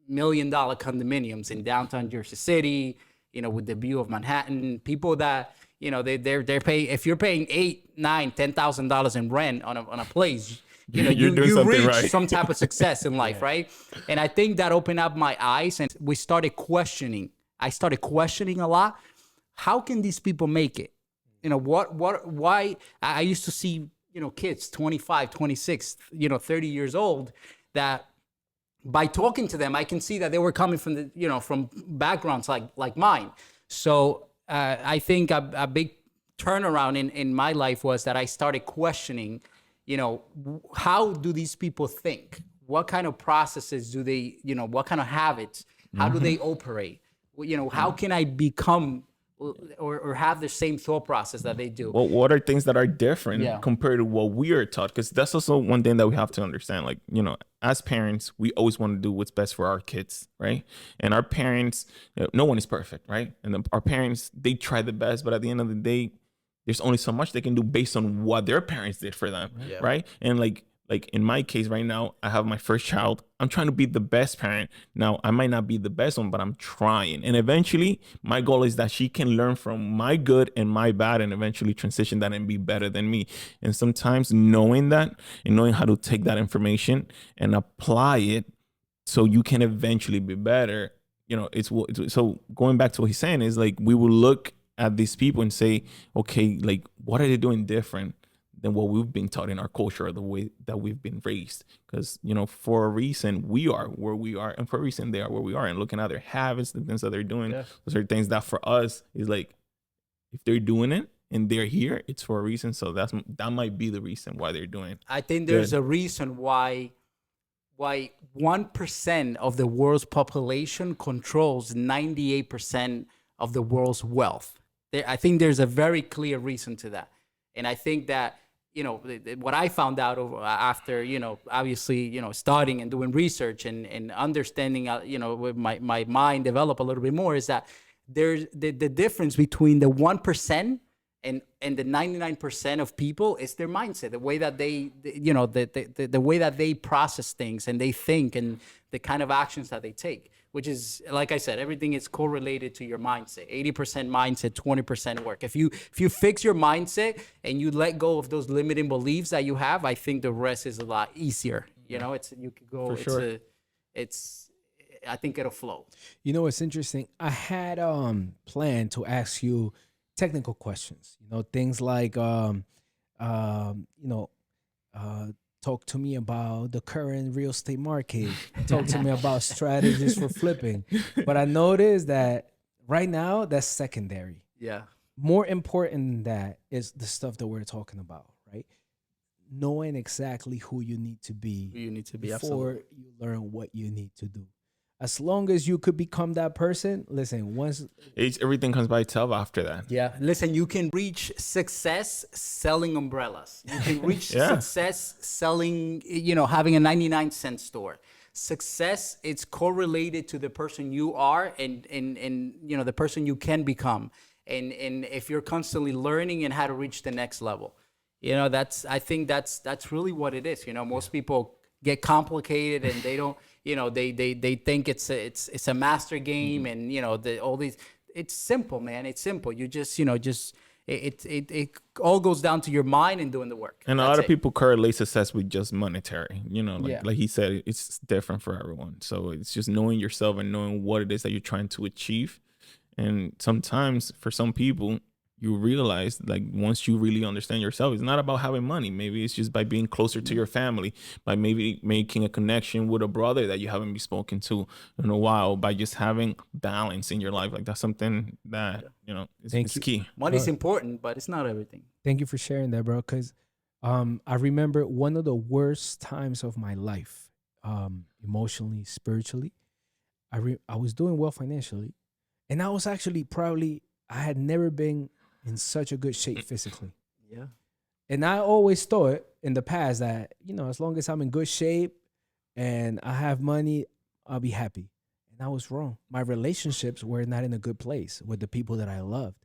$1 million condominiums in downtown Jersey City, with the view of Manhattan. People that, they're paying, if you're paying $8,000, $9,000, $10,000 in rent on a place, you reach right. Some type of success in life, right? And I think that opened up my eyes, and we started questioning. I started questioning a lot. How can these people make it? Why? I used to see, kids 25, 26, 30 years old, that by talking to them, I can see that they were coming from from backgrounds like mine. So I think a big turnaround in my life was that I started questioning, how do these people think? What kind of processes do they, what kind of habits? How do they operate? How can I become or have the same thought process that they do? Well, what are things that are different compared to what we are taught? Because that's also one thing that we have to understand. Like, as parents, we always want to do what's best for our kids, right? And our parents, no one is perfect, right? And our parents, they try the best, but at the end of the day, there's only so much they can do based on what their parents did for them, right? And like in my case right now, I have my first child. I'm trying to be the best parent. Now, I might not be the best one, but I'm trying. And eventually, my goal is that she can learn from my good and my bad and eventually transition that and be better than me. And sometimes knowing that and knowing how to take that information and apply it so you can eventually be better, so going back to what he's saying is like, we will look at these people and say, okay, like, what are they doing different than what we've been taught in our culture or the way that we've been raised? Because, for a reason, we are where we are, and for a reason, they are where we are. And looking at their habits, the things that they're doing, those are things that for us is like, if they're doing it and they're here, it's for a reason. So that might be the reason why they're doing it. I think there's a reason why 1% of the world's population controls 98% of the world's wealth. I think there's a very clear reason to that. And I think that, what I found out after, obviously, studying and doing research and understanding, with my mind develop a little bit more, is that there's the difference between the 1% and the 99% of people is their mindset, the way that they, the way that they process things and they think and the kind of actions that they take. Which is, like I said, everything is correlated to your mindset. 80% mindset, 20% work. If you fix your mindset and you let go of those limiting beliefs that you have, I think the rest is a lot easier. You know, you could go. For sure. I think it'll flow. You know, it's interesting. I had planned to ask you technical questions. You know, things like you know, talk to me about the current real estate market. Talk to me about strategies for flipping. But I noticed that right now that's secondary. Yeah. More important than that is the stuff that we're talking about, right? Knowing exactly who you need to be before absolutely. You learn what you need to do. As long as you could become that person, listen, once everything comes by itself after that. Yeah. Listen, you can reach success selling umbrellas. You can reach success selling, you know, having a 99-cent store. Success, it's correlated to the person you are and you know, the person you can become. And if you're constantly learning and how to reach the next level. You know, I think that's really what it is. You know, most people get complicated and they don't, you know, they think it's a master game and, you know, all these, it's simple, man. It's simple. You just, you know, it all goes down to your mind and doing the work. And a lot of people correlate success with just monetary, you know, like he said, it's different for everyone. So it's just knowing yourself and knowing what it is that you're trying to achieve. And sometimes for some people, you realize, like, once you really understand yourself, it's not about having money. Maybe it's just by being closer to your family, by maybe making a connection with a brother that you haven't been spoken to in a while, by just having balance in your life. Like, that's something that, you know, it's key. Money's important, but it's not everything. Thank you for sharing that, bro. Because I remember one of the worst times of my life, emotionally, spiritually. I was doing well financially, and I was actually I had never been in such a good shape physically. Yeah. And I always thought in the past that, you know, as long as I'm in good shape and I have money, I'll be happy. And I was wrong. My relationships were not in a good place with the people that I loved.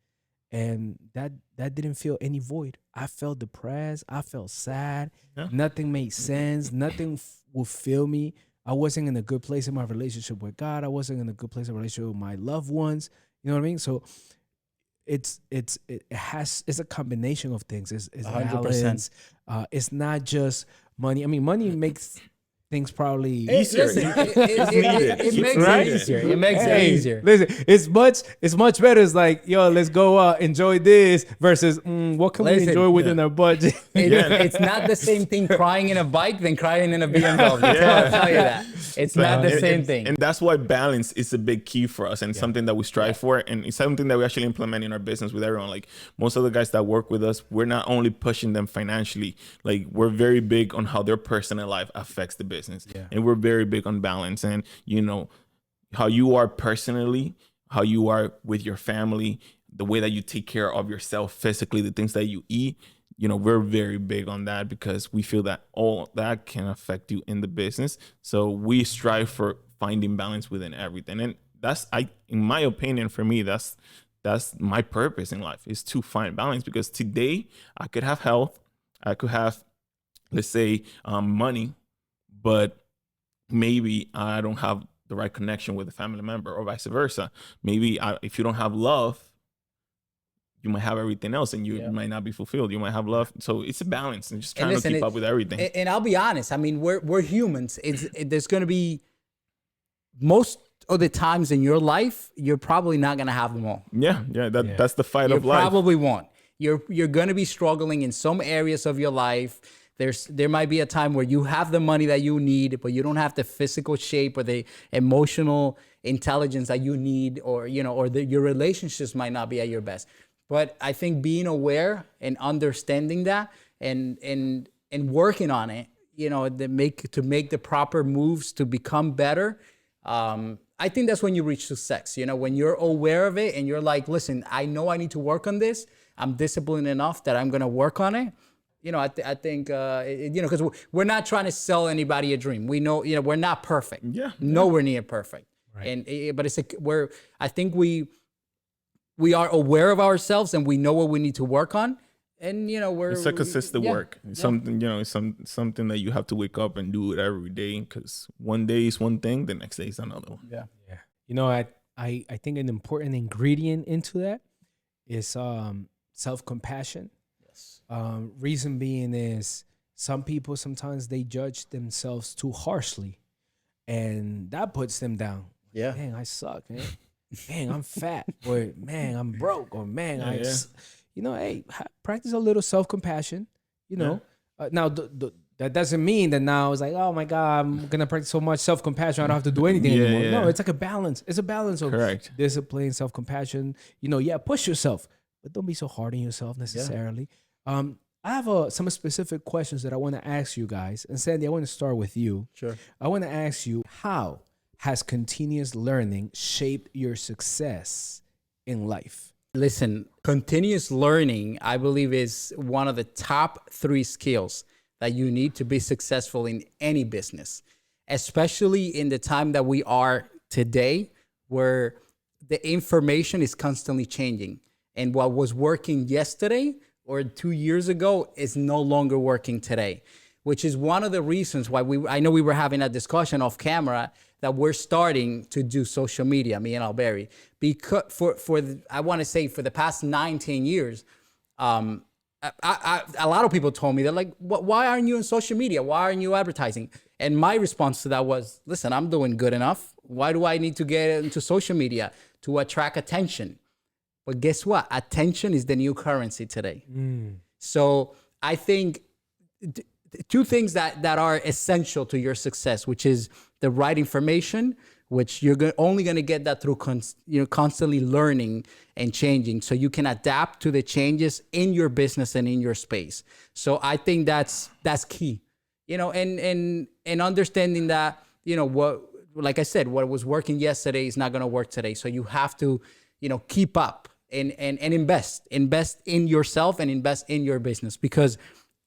And that didn't fill any void. I felt depressed. I felt sad. Yeah. Nothing made sense. Nothing would fill me. I wasn't in a good place in my relationship with God. I wasn't in a good place in relationship with my loved ones. You know what I mean? So it's a combination of things. It's 100%. Balance. It's not just money. I mean, money makes things probably easier. It makes it easier. It makes it easier. Listen, it's much better. It's like, yo, let's go enjoy this versus what can we enjoy within our budget? It's not the same thing crying in a bike than crying in a BMW. I'll tell you that. It's not the same thing. And that's why balance is a big key for us and something that we strive for. And it's something that we actually implement in our business with everyone. Like, most of the guys that work with us, we're not only pushing them financially, like, we're very big on how their personal life affects the business. Yeah. And we're very big on balance. And, you know, how you are personally, how you are with your family, the way that you take care of yourself physically, the things that you eat. You know, we're very big on that because we feel that all that can affect you in the business. So we strive for finding balance within everything. And that's, in my opinion, for me, that's my purpose in life, is to find balance. Because today I could have health, I could have, let's say, money, but maybe I don't have the right connection with a family member, or vice versa. Maybe if you don't have love, you might have everything else and you might not be fulfilled. You might have love. So it's a balance and just trying to keep up with everything. And I'll be honest. I mean, we're humans. There's going to be, most of the times in your life, you're probably not going to have them all. That's the fight of life. You probably won't. You're going to be struggling in some areas of your life. There might be a time where you have the money that you need, but you don't have the physical shape or the emotional intelligence that you need, or, you know, or your relationships might not be at your best. But I think being aware and understanding that and working on it, you know, to make the proper moves to become better. I think that's when you reach success. You know, when you're aware of it and you're like, listen, I know I need to work on this. I'm disciplined enough that I'm going to work on it. You know, I think, you know, because we're not trying to sell anybody a dream. We know, you know, we're not perfect. Nowhere near perfect. Right. But I think we are aware of ourselves and we know what we need to work on. And, you know, it's a consistent work. It's something, you know, it's something that you have to wake up and do it every day, because one day is one thing, the next day is another one. Yeah. You know, I think an important ingredient into that is self-compassion. Reason being is some people sometimes they judge themselves too harshly, and that puts them down. Yeah. Man, I suck, man. Man, I'm fat, or man, I'm broke, or man, you know, hey, practice a little self-compassion. You know, now that doesn't mean that now it's like, oh my God, I'm gonna practice so much self-compassion, I don't have to do anything anymore. Yeah. No, it's like a balance. It's a balance of Correct. discipline, self-compassion. You know, push yourself, but don't be so hard on yourself necessarily. I have some specific questions that I want to ask you guys. And Sandy, I want to start with you. Sure. I want to ask you, how has continuous learning shaped your success in life? Listen, continuous learning, I believe, is one of the top 3 skills that you need to be successful in any business, especially in the time that we are today, where the information is constantly changing. And what was working yesterday or 2 years ago is no longer working today, which is one of the reasons why I know we were having a discussion off camera that we're starting to do social media, me and Alberi, because I want to say for the past 19 years, a lot of people told me, they're like, why aren't you on social media? Why aren't you advertising? And my response to that was, listen, I'm doing good enough. Why do I need to get into social media? To attract attention. But guess what? Attention is the new currency today. So I think 2 things that are essential to your success, which is the right information, which you're only going to get that through constantly learning and changing, so you can adapt to the changes in your business and in your space. So I think that's key, you know, and understanding that, you know, what, like I said, what was working yesterday is not going to work today. So you have to, you know, keep up and invest in yourself and invest in your business, because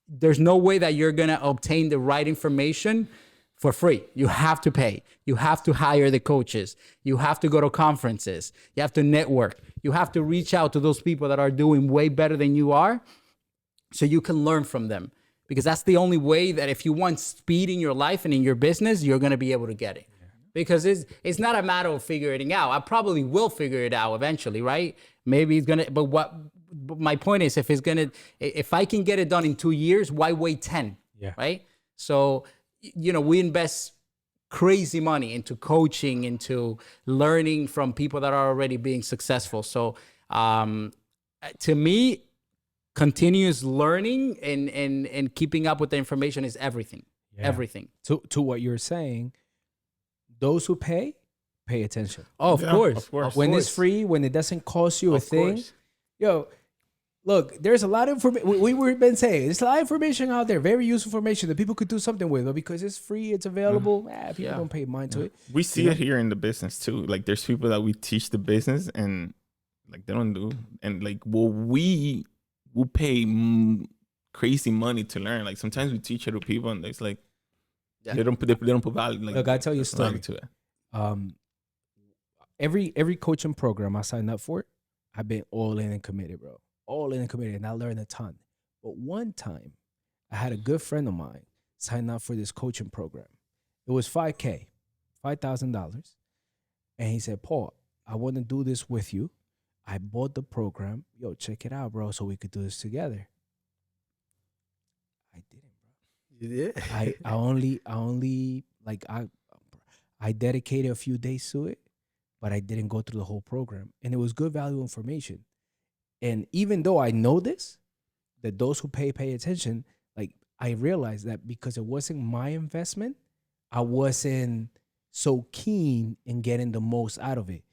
there's no way that you're going to obtain the right information for free. You have to pay. You have to hire the coaches. You have to go to conferences. You have to network. You have to reach out to those people that are doing way better than you are, so you can learn from them. Because that's the only way that if you want speed in your life and in your business, you're going to be able to get it. Because it's not a matter of figuring it out. I probably will figure it out eventually, right? Maybe it's going to, but my point is, if I can get it done in 2 years, why wait 10? Yeah. Right? So, you know, we invest crazy money into coaching, into learning from people that are already being successful. So, to me, continuous learning and keeping up with the information is everything. Yeah. Everything. To what you're saying, those who pay attention. Oh, of course. When it's free, when it doesn't cost you a thing. Course. Yo, look, there's a lot of information. We've been saying there's a lot of information out there, very useful information that people could do something with, but because it's free, it's available. People don't pay mind to it. We see it here in the business too. Like, there's people that we teach the business and like they don't do, and like, well, we will pay crazy money to learn. Like, sometimes we teach other people and it's like they don't put value. Like, look, I tell you a story. To it. Every coaching program I signed up for, I've been all in and committed, bro. All in and committed, and I learned a ton. But one time, I had a good friend of mine sign up for this coaching program. It was $5,000, $5,000. And he said, Paul, I want to do this with you. I bought the program. Yo, check it out, bro, so we could do this together. I didn't, bro. You did? I dedicated a few days to it, but I didn't go through the whole program. And it was good value information. And even though I know this, that those who pay attention, like, I realized that because it wasn't my investment, I wasn't so keen in getting the most out of it.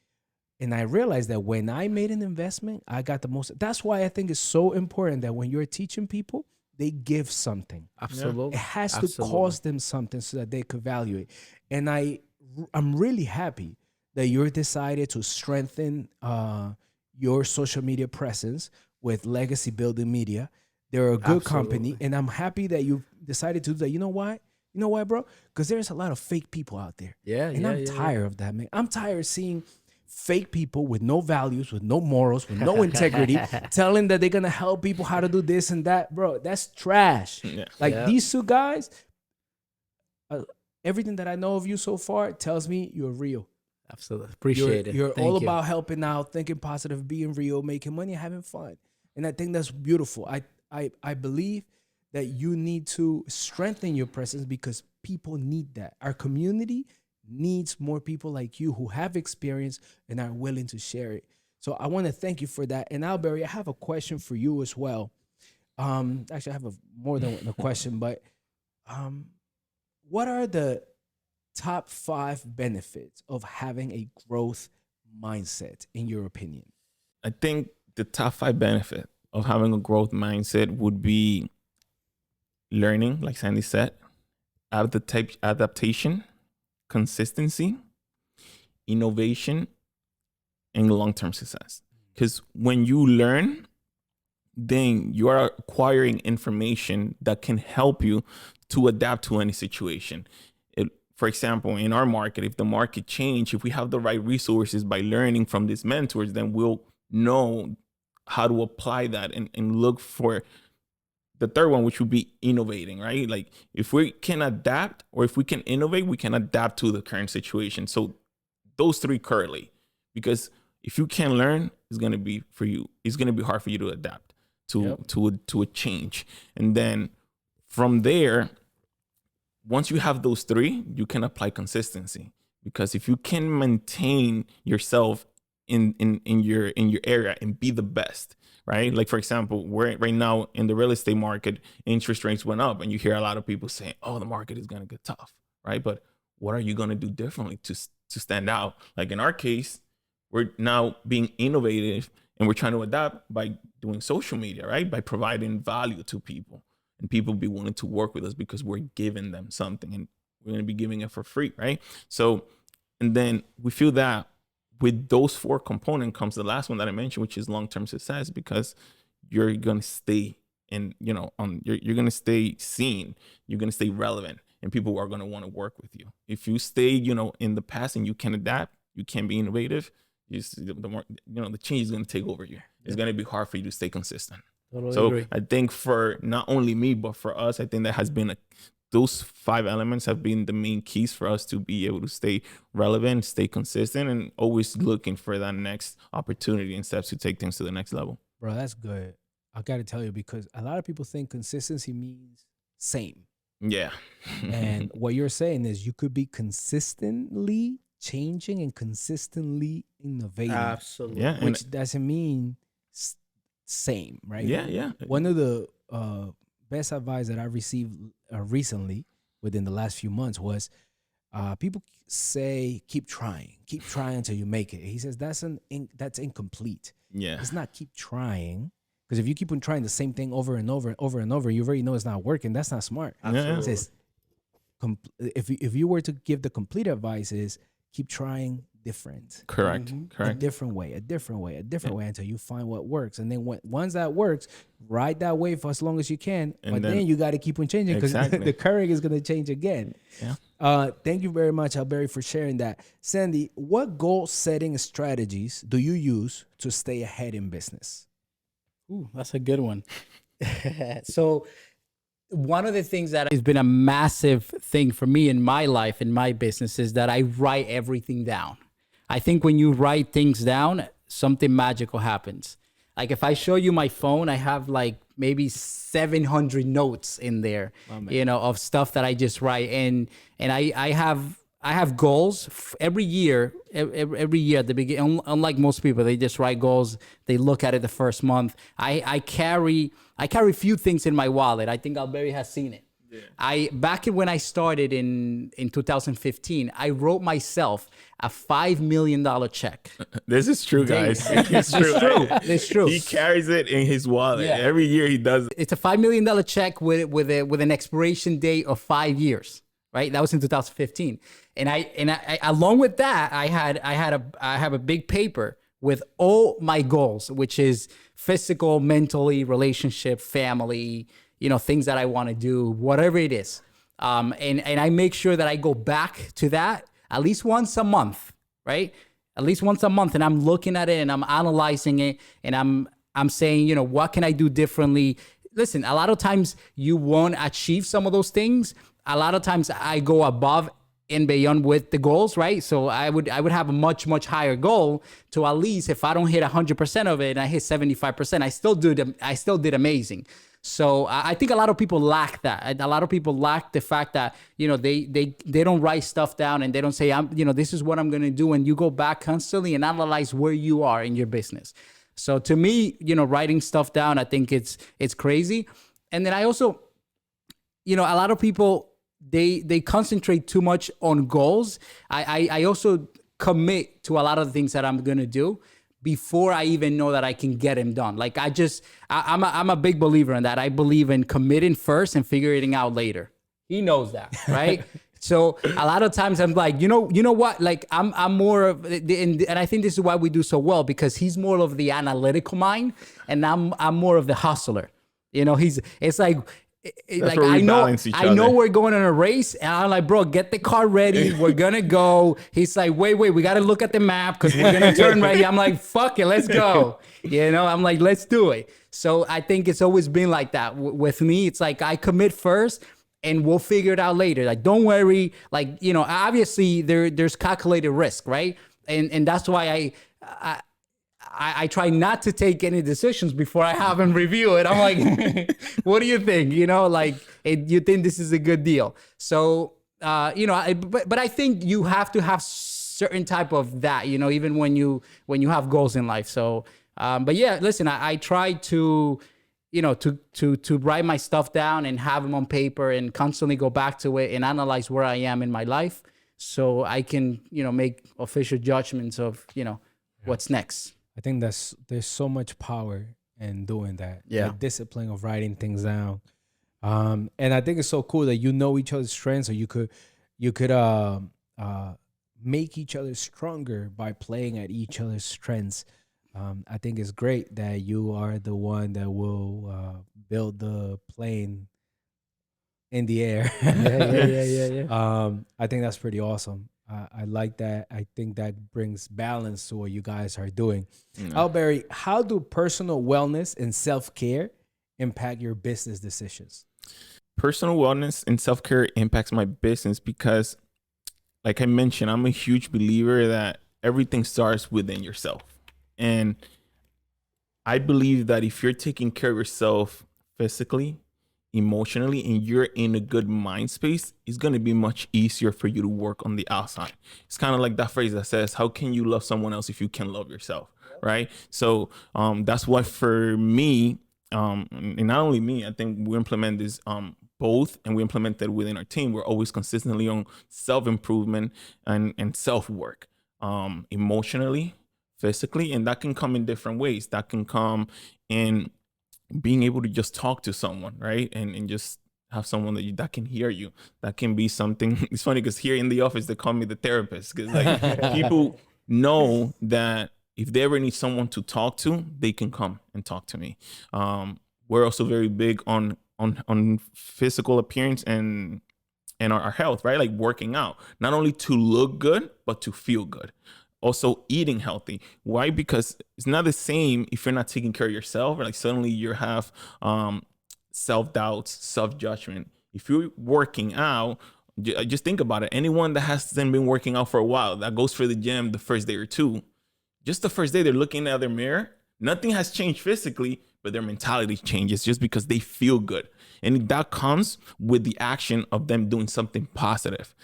And I realized that when I made an investment, I got the most. That's why I think it's so important that when you're teaching people, they give something. Absolutely. It has to cost them something so that they could value it. And I'm really happy that you're decided to strengthen your social media presence with Legacy Building Media. They're a good company, and I'm happy that you decided to do that. You know why? You know why, bro? Because there's a lot of fake people out there. And I'm tired of that, man. I'm tired of seeing fake people with no values, with no morals, with no integrity, telling that they're going to help people how to do this and that. Bro, that's trash. These 2 guys, everything that I know of you so far tells me you're real. Absolutely. Appreciate it. You're all about helping out, thinking positive, being real, making money, having fun. And I think that's beautiful. I believe that you need to strengthen your presence because people need that. Our community needs more people like you who have experience and are willing to share it. So I want to thank you for that. And Alberi, I have a question for you as well. Actually, I have more than a question, but what are the top 5 benefits of having a growth mindset, in your opinion? I think the top 5 benefit of having a growth mindset would be learning, like Sandy said, adaptation, consistency, innovation, and long-term success. Because when you learn, then you are acquiring information that can help you to adapt to any situation. For example, in our market, if the market change, if we have the right resources by learning from these mentors, then we'll know how to apply that and look for the third one, which would be innovating, right? Like if we can adapt or if we can innovate, we can adapt to the current situation. So those 3 currently, because if you can learn, it's going to be hard for you to adapt to a change. And then from there, once you have those 3, you can apply consistency, because if you can maintain yourself in your area and be the best, right? Like for example, we're right now in the real estate market, interest rates went up, and you hear a lot of people saying, "Oh, the market is gonna get tough," right? But what are you gonna do differently to stand out? Like in our case, we're now being innovative and we're trying to adapt by doing social media, right? By providing value to people. And people be willing to work with us because we're giving them something, and we're going to be giving it for free, right? So, and then we feel that with those 4 components comes the last one that I mentioned, which is long-term success, because you're going to stay in, you're going to stay seen, you're going to stay relevant, and people are going to want to work with you. If you stay, in the past and you can adapt, you can be innovative, the change is going to take over you. It's going to be hard for you to stay consistent. Totally agree. I think for not only me, but for us, I think that has been those 5 elements have been the main keys for us to be able to stay relevant, stay consistent, and always looking for that next opportunity and steps to take things to the next level. Bro, that's good. I got to tell you, because a lot of people think consistency means same. Yeah. And what you're saying is you could be consistently changing and consistently innovating. Absolutely. Yeah. Which doesn't mean same, right? Yeah. One of the best advice that I received recently within the last few months was people say keep trying until you make it. He says that's incomplete. Yeah, it's not keep trying, because if you keep on trying the same thing over and over and over and over, you already know it's not working. That's not smart. Absolutely. It says if you were to give the complete advice is keep trying different. Correct. A different way until you find what works. And then once that works, ride that wave for as long as you can. But then you got to keep on changing, because the current is going to change again. Yeah. Thank you very much, Alberi, for sharing that. Sandy, what goal setting strategies do you use to stay ahead in business? Ooh, that's a good one. So one of the things that has been a massive thing for me in my life, in my business, is that I write everything down. I think when you write things down, something magical happens. Like if I show you my phone, I have like maybe 700 notes in there, of stuff that I just write. And I have goals every year at the beginning. Unlike most people, they just write goals. They look at it the first month. I carry a few things in my wallet. I think Alberi has seen it. Yeah. Back when I started in 2015, I wrote myself a $5 million check. This is true, guys. It's true. It's true. He carries it in his wallet. Yeah. Every year he does. It's a $5 million check with an expiration date of 5 years. Right, that was in 2015, and I along with that, I have a big paper with all my goals, which is physical, mentally, relationship, family, things that I want to do, whatever it is. And I make sure that I go back to that at least once a month, right? At least once a month. And I'm looking at it and I'm analyzing it and I'm saying, what can I do differently? Listen, a lot of times you won't achieve some of those things. A lot of times I go above and beyond with the goals, right? So I would have a much, much higher goal to at least, if I don't hit 100% of it and I hit 75%, I still did amazing. So I think a lot of people lack that. A lot of people lack the fact that, you know, they don't write stuff down and they don't say, this is what I'm going to do. And you go back constantly and analyze where you are in your business. So to me, you know, writing stuff down, I think it's crazy. And then I also, you know, a lot of people, they concentrate too much on goals. I also commit to a lot of the things that I'm going to do before I even know that I can get them done. Like I'm a big believer in that. I believe in committing first and figuring out later. He knows that, right? So a lot of times I'm like, you know what? Like I'm more of, and I think this is why we do so well, because he's more of the analytical mind and I'm more of the hustler. You know, it's like I know we're going on a race, and I'm like, bro, get the car ready. We're gonna go. He's like, wait, we gotta look at the map because we're gonna turn right here. I'm like, fuck it, let's go. You know, I'm like, let's do it. So I think it's always been like that with me. It's like I commit first, and we'll figure it out later. Like, don't worry. Like, you know, obviously there's calculated risk, right? And that's why I try not to take any decisions before I have him review it. I'm like, what do you think? You know, like, you think this is a good deal? So, you know, but I think you have to have certain type of that, you know, even when you have goals in life. So, but yeah, listen, I try to, you know, to write my stuff down and have them on paper and constantly go back to it and analyze where I am in my life so I can, you know, make official judgments of, you know, what's next. I think there's so much power in doing that. Yeah. The discipline of writing things down. And I think it's so cool that you know each other's strengths, or you could make each other stronger by playing at each other's strengths. I think it's great that you are the one that will build the plane in the air. Yeah. I think that's pretty awesome. I like that. I think that brings balance to what you guys are doing. Alberi, how do personal wellness and self-care impact your business decisions? Personal wellness and self-care impacts my business because, like I mentioned, I'm a huge believer that everything starts within yourself. And I believe that if you're taking care of yourself physically, emotionally, and you're in a good mind space, it's going to be much easier for you to work on the outside. It's kind of like that phrase that says, how can you love someone else if you can love yourself? Right? So that's why for me, and not only me, I think we implement this both, and we implement that within our team. We're always consistently on self-improvement and self-work, emotionally, physically, and that can come in different ways. That can come in being able to just talk to someone, right? And just have someone that can hear you. That can be something. It's funny because here in the office, they call me the therapist, because like people know that if they ever need someone to talk to, they can come and talk to me. We're also very big on physical appearance and our health, right? Like working out, not only to look good, but to feel good. Also eating healthy. Why? Because it's not the same if you're not taking care of yourself, or like suddenly you have self-doubts, self-judgment. If you're working out, just think about it. Anyone that hasn't been working out for a while, that goes for the gym the first day or two, just the first day they're looking at their mirror, nothing has changed physically, but their mentality changes just because they feel good. And that comes with the action of them doing something positive.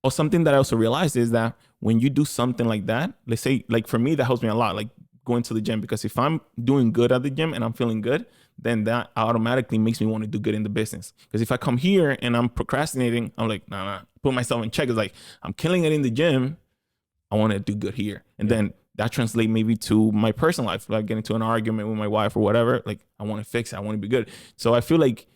Or something that I also realized is that when you do something like that, let's say, like for me, that helps me a lot, like going to the gym, because if I'm doing good at the gym and I'm feeling good, then that automatically makes me want to do good in the business. Because if I come here and I'm procrastinating, I'm like, nah, put myself in check. It's like, I'm killing it in the gym, I want to do good here. And then that translates maybe to my personal life, like getting into an argument with my wife or whatever. Like, I want to fix it. I want to be good. So I feel like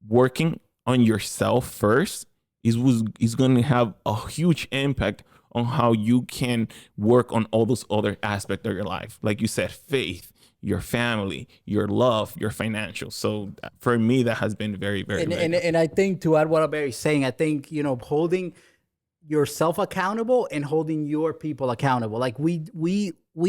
working on yourself first is going to have a huge impact on how you can work on all those other aspects of your life. Like you said, faith, your family, your love, your financial. So for me, that has been very, very big. And I think, to add what Alberi's saying, I think, you know, holding yourself accountable and holding your people accountable. Like we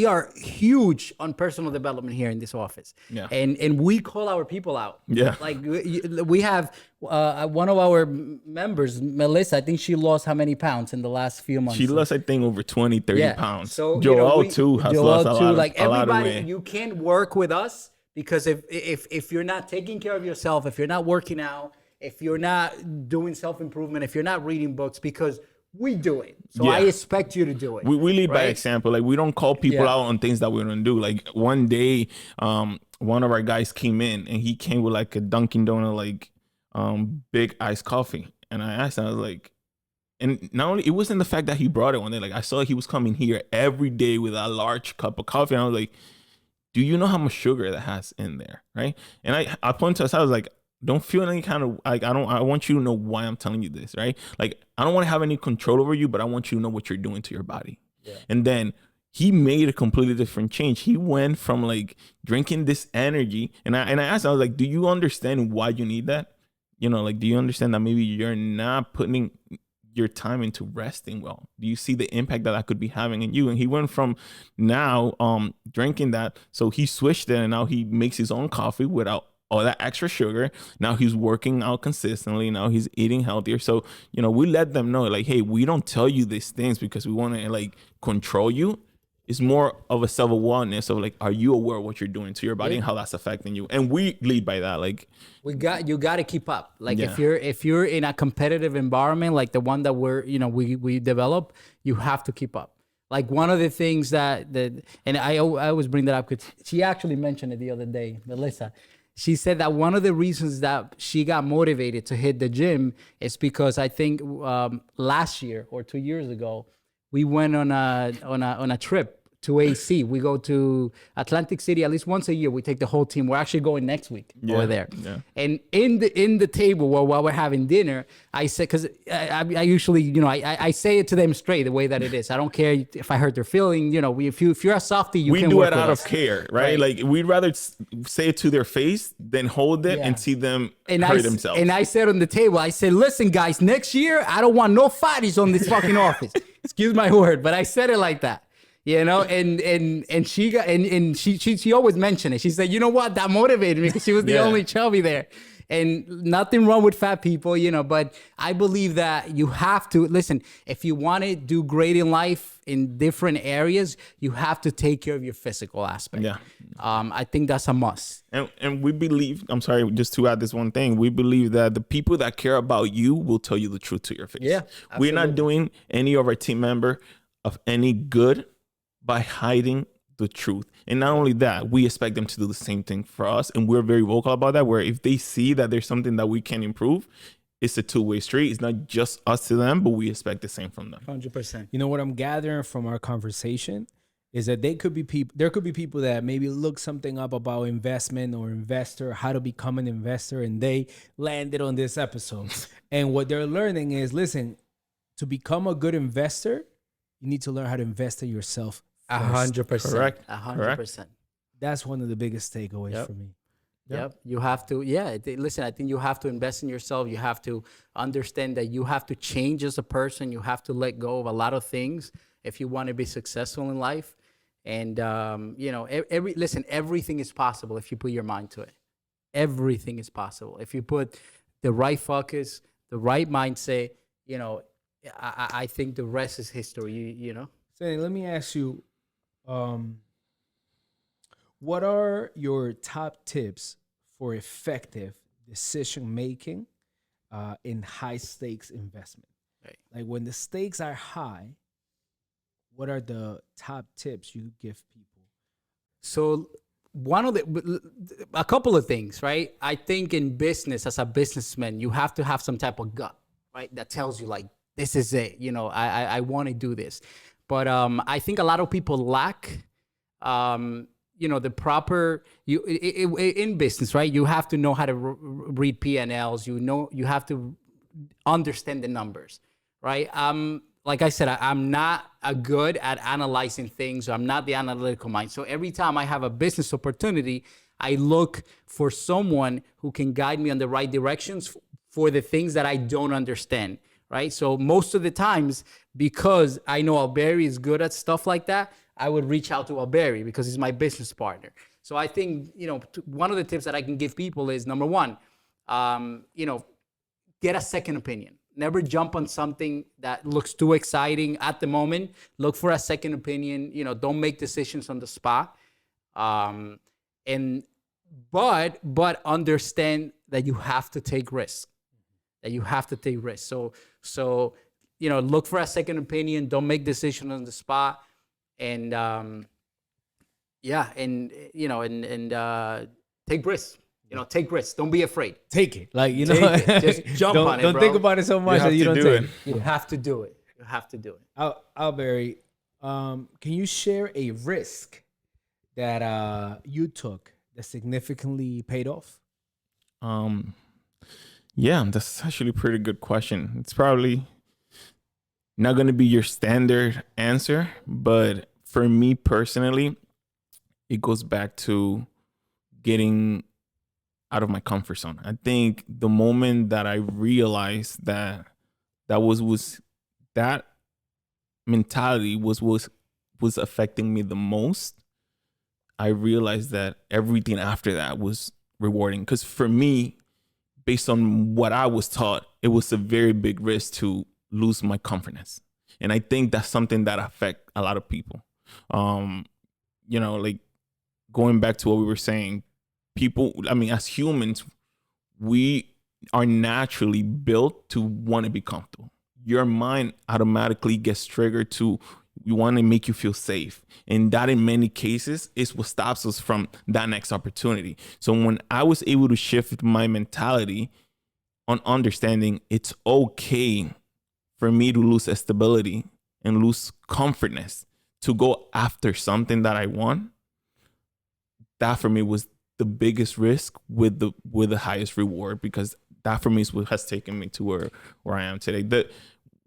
are huge on personal development here in this office. Yeah. And we call our people out. Yeah. Like we have one of our members, Melissa, I think she lost how many pounds in the last few months? She lost, I think, over 20-30 pounds. So Joel too has lost a lot of everybody, weight. You can't work with us Because if you're not taking care of yourself, if you're not working out, if you're not doing self-improvement, if you're not reading books, because we do it. So I expect you to do it. We lead by right? example. Like, we don't call people Yeah. out on things that we don't do. Like, one day, one of our guys came in and he came with like a Dunkin' Donut, like, big iced coffee. And I asked him, I was like, and not only, it wasn't the fact that he brought it one day. Like, I saw he was coming here every day with a large cup of coffee. And I was like, do you know how much sugar that has in there? Right. And I pointed to us, I was like, don't feel any kind of, like, I want you to know why I'm telling you this, right? Like, I don't want to have any control over you, but I want you to know what you're doing to your body. Yeah. And then he made a completely different change. He went from like drinking this energy, and I asked him, I was like, do you understand why you need that? You know, like, do you understand that maybe you're not putting your time into resting well? Do you see the impact that could be having in you? And he went from now drinking that, so he switched it, and now he makes his own coffee without all that extra sugar. Now he's working out consistently. Now he's eating healthier. So, you know, we let them know, like, hey, we don't tell you these things because we want to like control you. It's more of a self-awareness of like, are you aware of what you're doing to your body and how that's affecting you? And we lead by that. Like, you got to keep up. Like, if you're in a competitive environment like the one that we develop, you have to keep up. Like, one of the things and I always bring that up because she actually mentioned it the other day, Melissa. She said that one of the reasons that she got motivated to hit the gym is because I think last year or 2 years ago, we went on a trip to AC. We go to Atlantic City at least once a year. We take the whole team. We're actually going next week over there. Yeah. And in the table while we're having dinner, I said, because I usually, I say it to them straight the way that it is. I don't care if I hurt their feeling. If you're a softie, we can do it out of care, right? Like, we'd rather say it to their face than hold it and see them hurt themselves. And I said on the table, I said, listen, guys, next year I don't want no fatties on this fucking office. Excuse my word, but I said it like that. And she always mentioned it. She said, you know what, that motivated me because she was the only chubby there. And nothing wrong with fat people, but I believe that you have to listen. If you want to do great in life in different areas, you have to take care of your physical aspect. Yeah. I think that's a must. And we believe, I'm sorry, just to add this one thing, we believe that the people that care about you will tell you the truth to your face. Yeah, absolutely. We're not doing any of our team member of any good by hiding the truth. And not only that, we expect them to do the same thing for us. And we're very vocal about that, where if they see that there's something that we can improve, it's a two-way street. It's not just us to them, but we expect the same from them. 100%. You know what I'm gathering from our conversation is that there could be people that maybe look something up about investment or investor, how to become an investor, and they landed on this episode. And what they're learning is, listen, to become a good investor, you need to learn how to invest in yourself. 100%. Correct. 100%. That's one of the biggest takeaways for me. Yep. You have to, listen, I think you have to invest in yourself. You have to understand that you have to change as a person. You have to let go of a lot of things if you want to be successful in life. And, everything is possible if you put your mind to it. Everything is possible. If you put the right focus, the right mindset, I think the rest is history, So let me ask you, what are your top tips for effective decision-making in high-stakes investment? Right. Like, when the stakes are high, what are the top tips you give people? So a couple of things, right? I think in business, as a businessman, you have to have some type of gut, right? That tells you, like, this is it, I want to do this. But I think a lot of people lack, the proper, in business, right? You have to know how to read P&Ls. You have to understand the numbers, right? Like I said, I'm not good at analyzing things. I'm not the analytical mind. So every time I have a business opportunity, I look for someone who can guide me on the right directions for the things that I don't understand, right? So most of the times, because I know Alberi is good at stuff like that, I would reach out to Alberi because he's my business partner. So I think, one of the tips that I can give people is, number one, get a second opinion. Never jump on something that looks too exciting at the moment. Look for a second opinion. Don't make decisions on the spot. And but understand that you have to take risks. So look for a second opinion. Don't make decisions on the spot, and take risks. Take risks. Don't be afraid. Take it. Like, Take it. Just jump on it, Don't bro. think about it so much that you don't take it. You have to do it. You have to do it. Alberi, can you share a risk that you took that significantly paid off? Yeah, that's actually a pretty good question. It's probably not going to be your standard answer, but for me personally, it goes back to getting out of my comfort zone. I think the moment that I realized that that mentality was affecting me the most, I realized that everything after that was rewarding. Because for me, based on what I was taught, it was a very big risk to lose my confidence. And I think that's something that affects a lot of people. Like going back to what we were saying, as humans, we are naturally built to want to be comfortable. Your mind automatically gets triggered to we want to make you feel safe. And that in many cases is what stops us from that next opportunity. So when I was able to shift my mentality on understanding it's okay for me to lose stability and lose comfortness to go after something that I want, that for me was the biggest risk with the highest reward, because that for me is what has taken me to where I am today.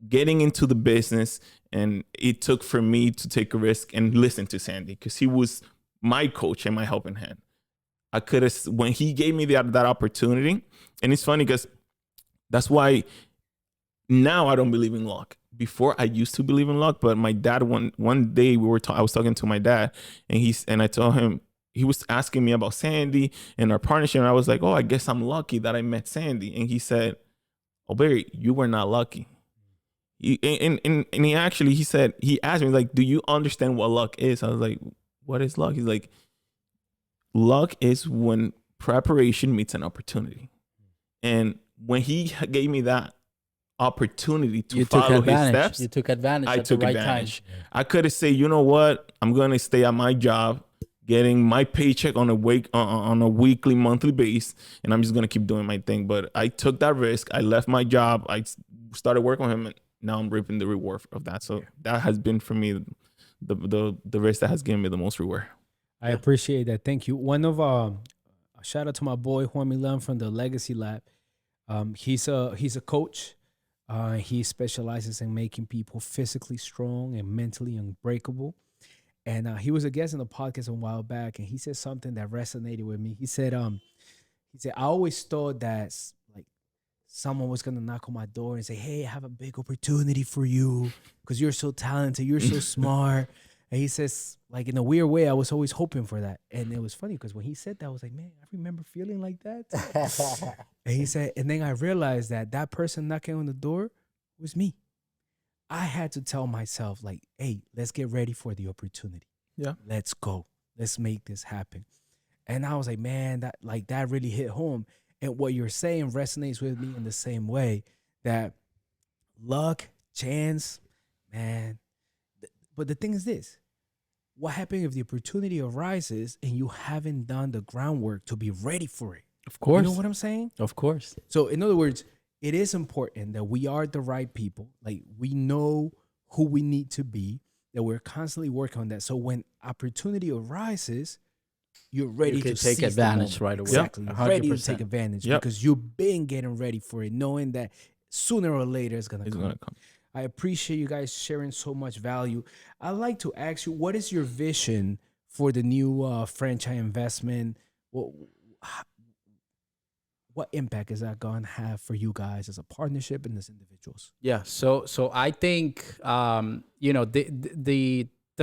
Getting into the business, and it took for me to take a risk and listen to Sandy, because he was my coach and my helping hand. I could have, when he gave me that opportunity, and it's funny because that's why now I don't believe in luck. Before I used to believe in luck, but my dad one day I was talking to my dad, and I told him, he was asking me about Sandy and our partnership, and I was like, oh, I guess I'm lucky that I met Sandy. And he said, Alberi, you were not lucky. He asked me, like, do you understand what luck is? I was like, what is luck? He's like, luck is when preparation meets an opportunity. And when he gave me that opportunity to follow his steps, you took advantage. I took advantage. I could have said, you know what? I'm going to stay at my job, getting my paycheck on a weekly, monthly base, and I'm just going to keep doing my thing. But I took that risk. I left my job. I started working with him, and now I'm reaping the reward of that. So that has been for me the risk that has given me the most reward. I appreciate that. Thank you. One of a shout out to my boy Juan Milan from the Legacy Lab. He's a coach. He specializes in making people physically strong and mentally unbreakable. And he was a guest on the podcast a while back, and he said something that resonated with me. He said, I always thought that like someone was gonna knock on my door and say, hey, I have a big opportunity for you because you're so talented, you're so smart. And he says, like, in a weird way, I was always hoping for that. And it was funny because when he said that, I was like, man, I remember feeling like that. And he said, and then I realized that person knocking on the door was me. I had to tell myself, like, hey, let's get ready for the opportunity. Yeah. Let's go. Let's make this happen. And I was like, man, that really hit home. And what you're saying resonates with me in the same way, that luck, chance, man. But the thing is this, what happens if the opportunity arises and you haven't done the groundwork to be ready for it? Of course. You know what I'm saying? Of course. So in other words, it is important that we are the right people. Like, we know who we need to be, that we're constantly working on that. So when opportunity arises, you're ready to take advantage right away. Exactly. Yep. You're ready to 100%. take advantage Yep. because you've been getting ready for it, knowing that sooner or later it's going to come. I appreciate you guys sharing so much value. I'd like to ask you, what is your vision for the new franchise investment? What impact is that going to have for you guys as a partnership and as individuals? Yeah. So I think, the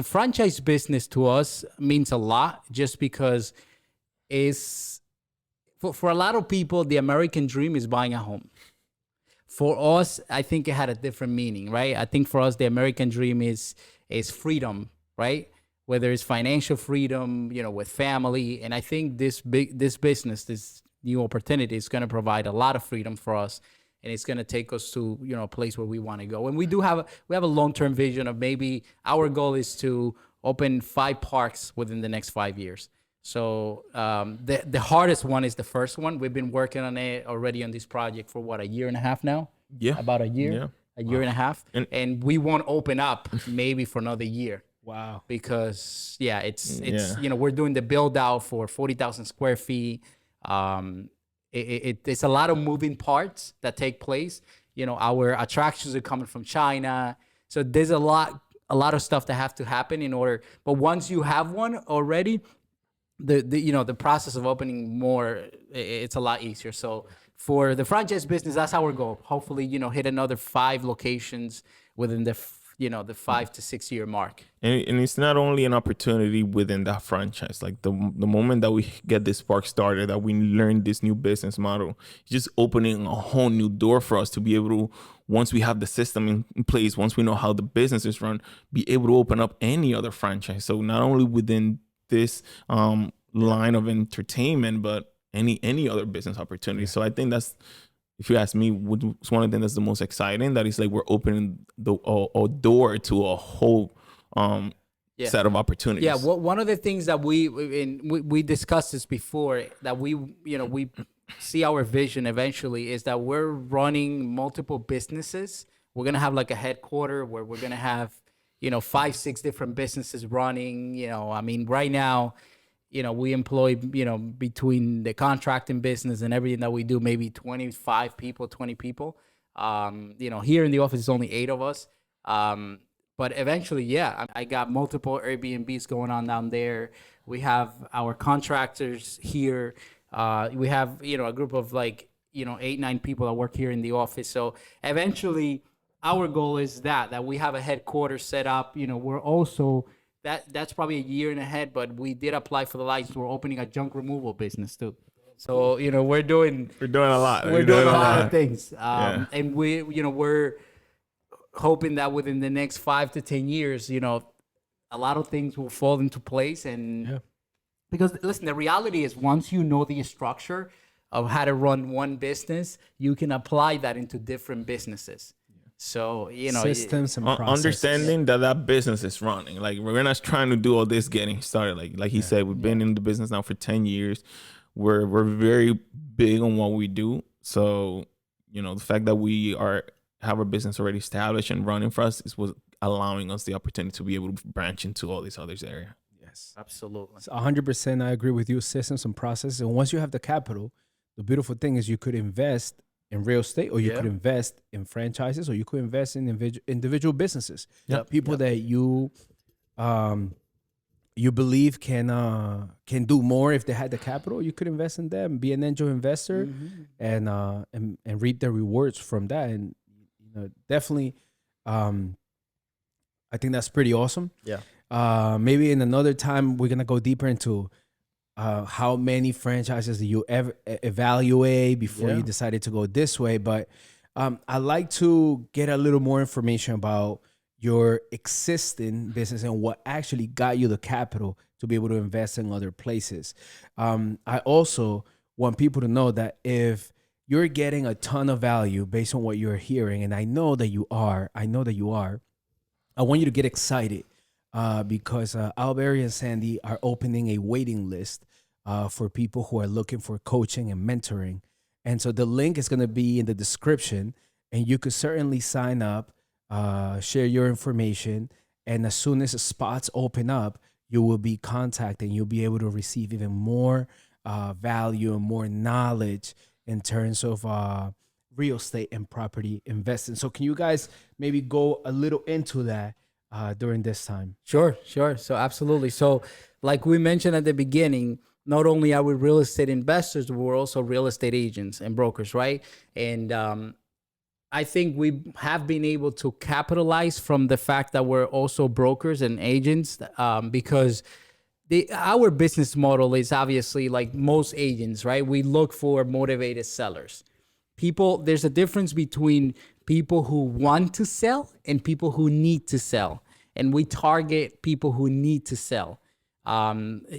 franchise business to us means a lot, just because it's for a lot of people, the American dream is buying a home. For us, I think it had a different meaning, right? I think for us, the American dream is freedom, right? whether it's financial freedom, with family. And I think this business, this new opportunity is going to provide a lot of freedom for us. And it's going to take us to, a place where we want to go. And we have a long-term vision of maybe our goal is to open 5 parks within the next 5 years. So the hardest one is the first one. We've been working on it already on this project for a year and a half now? Yeah. About a year? Yeah. A year and a half. And we won't open up maybe for another year. Wow. Because it's we're doing the build out for 40,000 square feet. It's a lot of moving parts that take place. Our attractions are coming from China. So there's a lot of stuff that have to happen in order. But once you have one already, the process of opening more, it's a lot easier. So for the franchise business, that's our goal. Hopefully, hit another 5 locations within the 5 to 6 year mark. And it's not only an opportunity within that franchise. Like the moment that we get this park started, that we learn this new business model, it's just opening a whole new door for us to be able to, once we have the system in place, once we know how the business is run, be able to open up any other franchise. So not only within this line of entertainment, but any other business opportunity. So I think that's, if you ask me, it's one of the things that's the most exciting. That is like we're opening a door to a whole set of opportunities. Yeah, one of the things that we discussed this before, that we see our vision eventually is that we're running multiple businesses. We're gonna have like a headquarter where we're gonna have 5-6 different businesses running. Right now, we employ, between the contracting business and everything that we do, maybe 25 people, 20 people. Here in the office, it's only 8 of us. But eventually, I got multiple Airbnbs going on down there. We have our contractors here. We have, a group of 8-9 people that work here in the office. So eventually, our goal is that we have a headquarters set up. We're also... That's probably a year and ahead, but we did apply for the license. We're opening a junk removal business too. So, we're doing a lot. We're doing a lot of things. And we're hoping that within the next 5 to 10 years, a lot of things will fall into place. And because listen, the reality is once you know the structure of how to run one business, you can apply that into different businesses. So, systems and processes. Understanding that business is running. Like, we're not trying to do all this getting started. Like he said, we've been in the business now for 10 years. We're very big on what we do. So, the fact that we have our business already established and running for us was allowing us the opportunity to be able to branch into all these other areas. Yes, absolutely. So 100%, I agree with you. Systems and processes. And once you have the capital, the beautiful thing is you could invest in real estate, or you could invest in franchises, or you could invest in individual businesses. People that you believe can do more if they had the capital. You could invest in them, be an angel investor, and reap the rewards from that. And definitely, I think that's pretty awesome. Yeah. Maybe in another time we're gonna go deeper into how many franchises do you ever evaluate before you decided to go this way. But I'd like to get a little more information about your existing business and what actually got you the capital to be able to invest in other places. I also want people to know that if you're getting a ton of value based on what you're hearing, and I know that you are, I want you to get excited. Because Alberi and Sandy are opening a waiting list for people who are looking for coaching and mentoring. And so the link is going to be in the description, and you could certainly sign up, share your information, and as soon as the spots open up, you will be contacted, and you'll be able to receive even more value and more knowledge in terms of real estate and property investing. So can you guys maybe go a little into that during this time? Sure. So absolutely. So like we mentioned at the beginning, not only are we real estate investors, but we're also real estate agents and brokers, right? And I think we have been able to capitalize from the fact that we're also brokers and agents because our business model is obviously like most agents, right? We look for motivated sellers. There's a difference between people who want to sell and people who need to sell. and we target people who need to sell,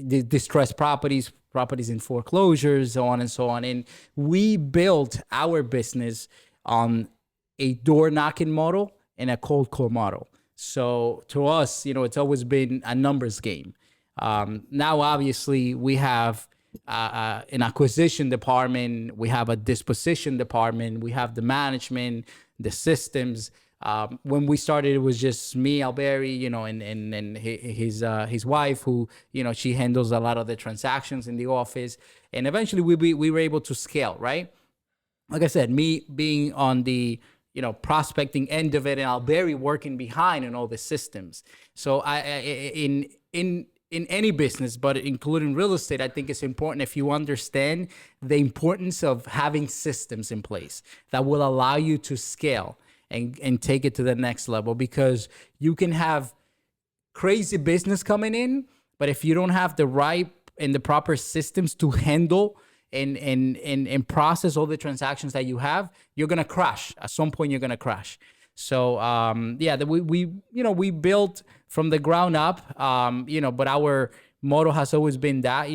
distressed properties, properties in foreclosures, so on and so on. And we built our business on a door knocking model and a cold call model. So to us, it's always been a numbers game. Now, obviously, we have an acquisition department, we have a disposition department, we have the management, the systems. When we started, it was just me, Alberi, and his wife, who, she handles a lot of the transactions in the office. And eventually we were able to scale, right? Like I said, me being on the, prospecting end of it, and Alberi working behind in all the systems. So in any business, but including real estate, I think it's important if you understand the importance of having systems in place that will allow you to scale and take it to the next level, because you can have crazy business coming in, but if you don't have the right and the proper systems to handle and process all the transactions that you have, you're gonna crash. At some point, you're gonna crash. So we built from the ground up, but our motto has always been that,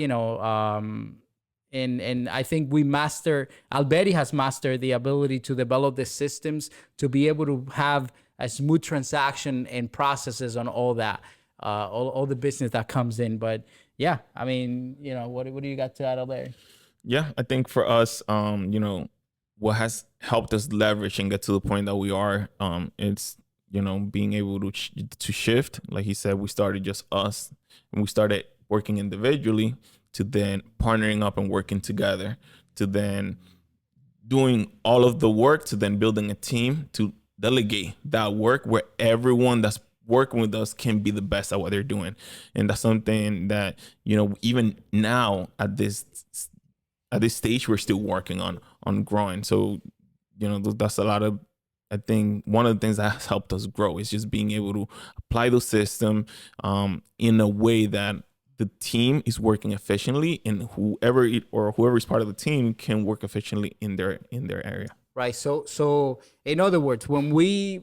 and I think Alberi has mastered the ability to develop the systems to be able to have a smooth transaction and processes on all that, all the business that comes in. But yeah, I mean, what do you got to add, Alberi? Yeah, I think for us, what has helped us leverage and get to the point that we are, it's, being able to shift. Like he said, we started just us, and we started working individually, to then partnering up and working together, to then doing all of the work, to then building a team to delegate that work where everyone that's working with us can be the best at what they're doing. And that's something that, even now at this stage, we're still working on growing. So, that's a lot of, I think one of the things that has helped us grow is just being able to apply those systems in a way that the team is working efficiently, and whoever is part of the team can work efficiently in their area. Right. So in other words, when we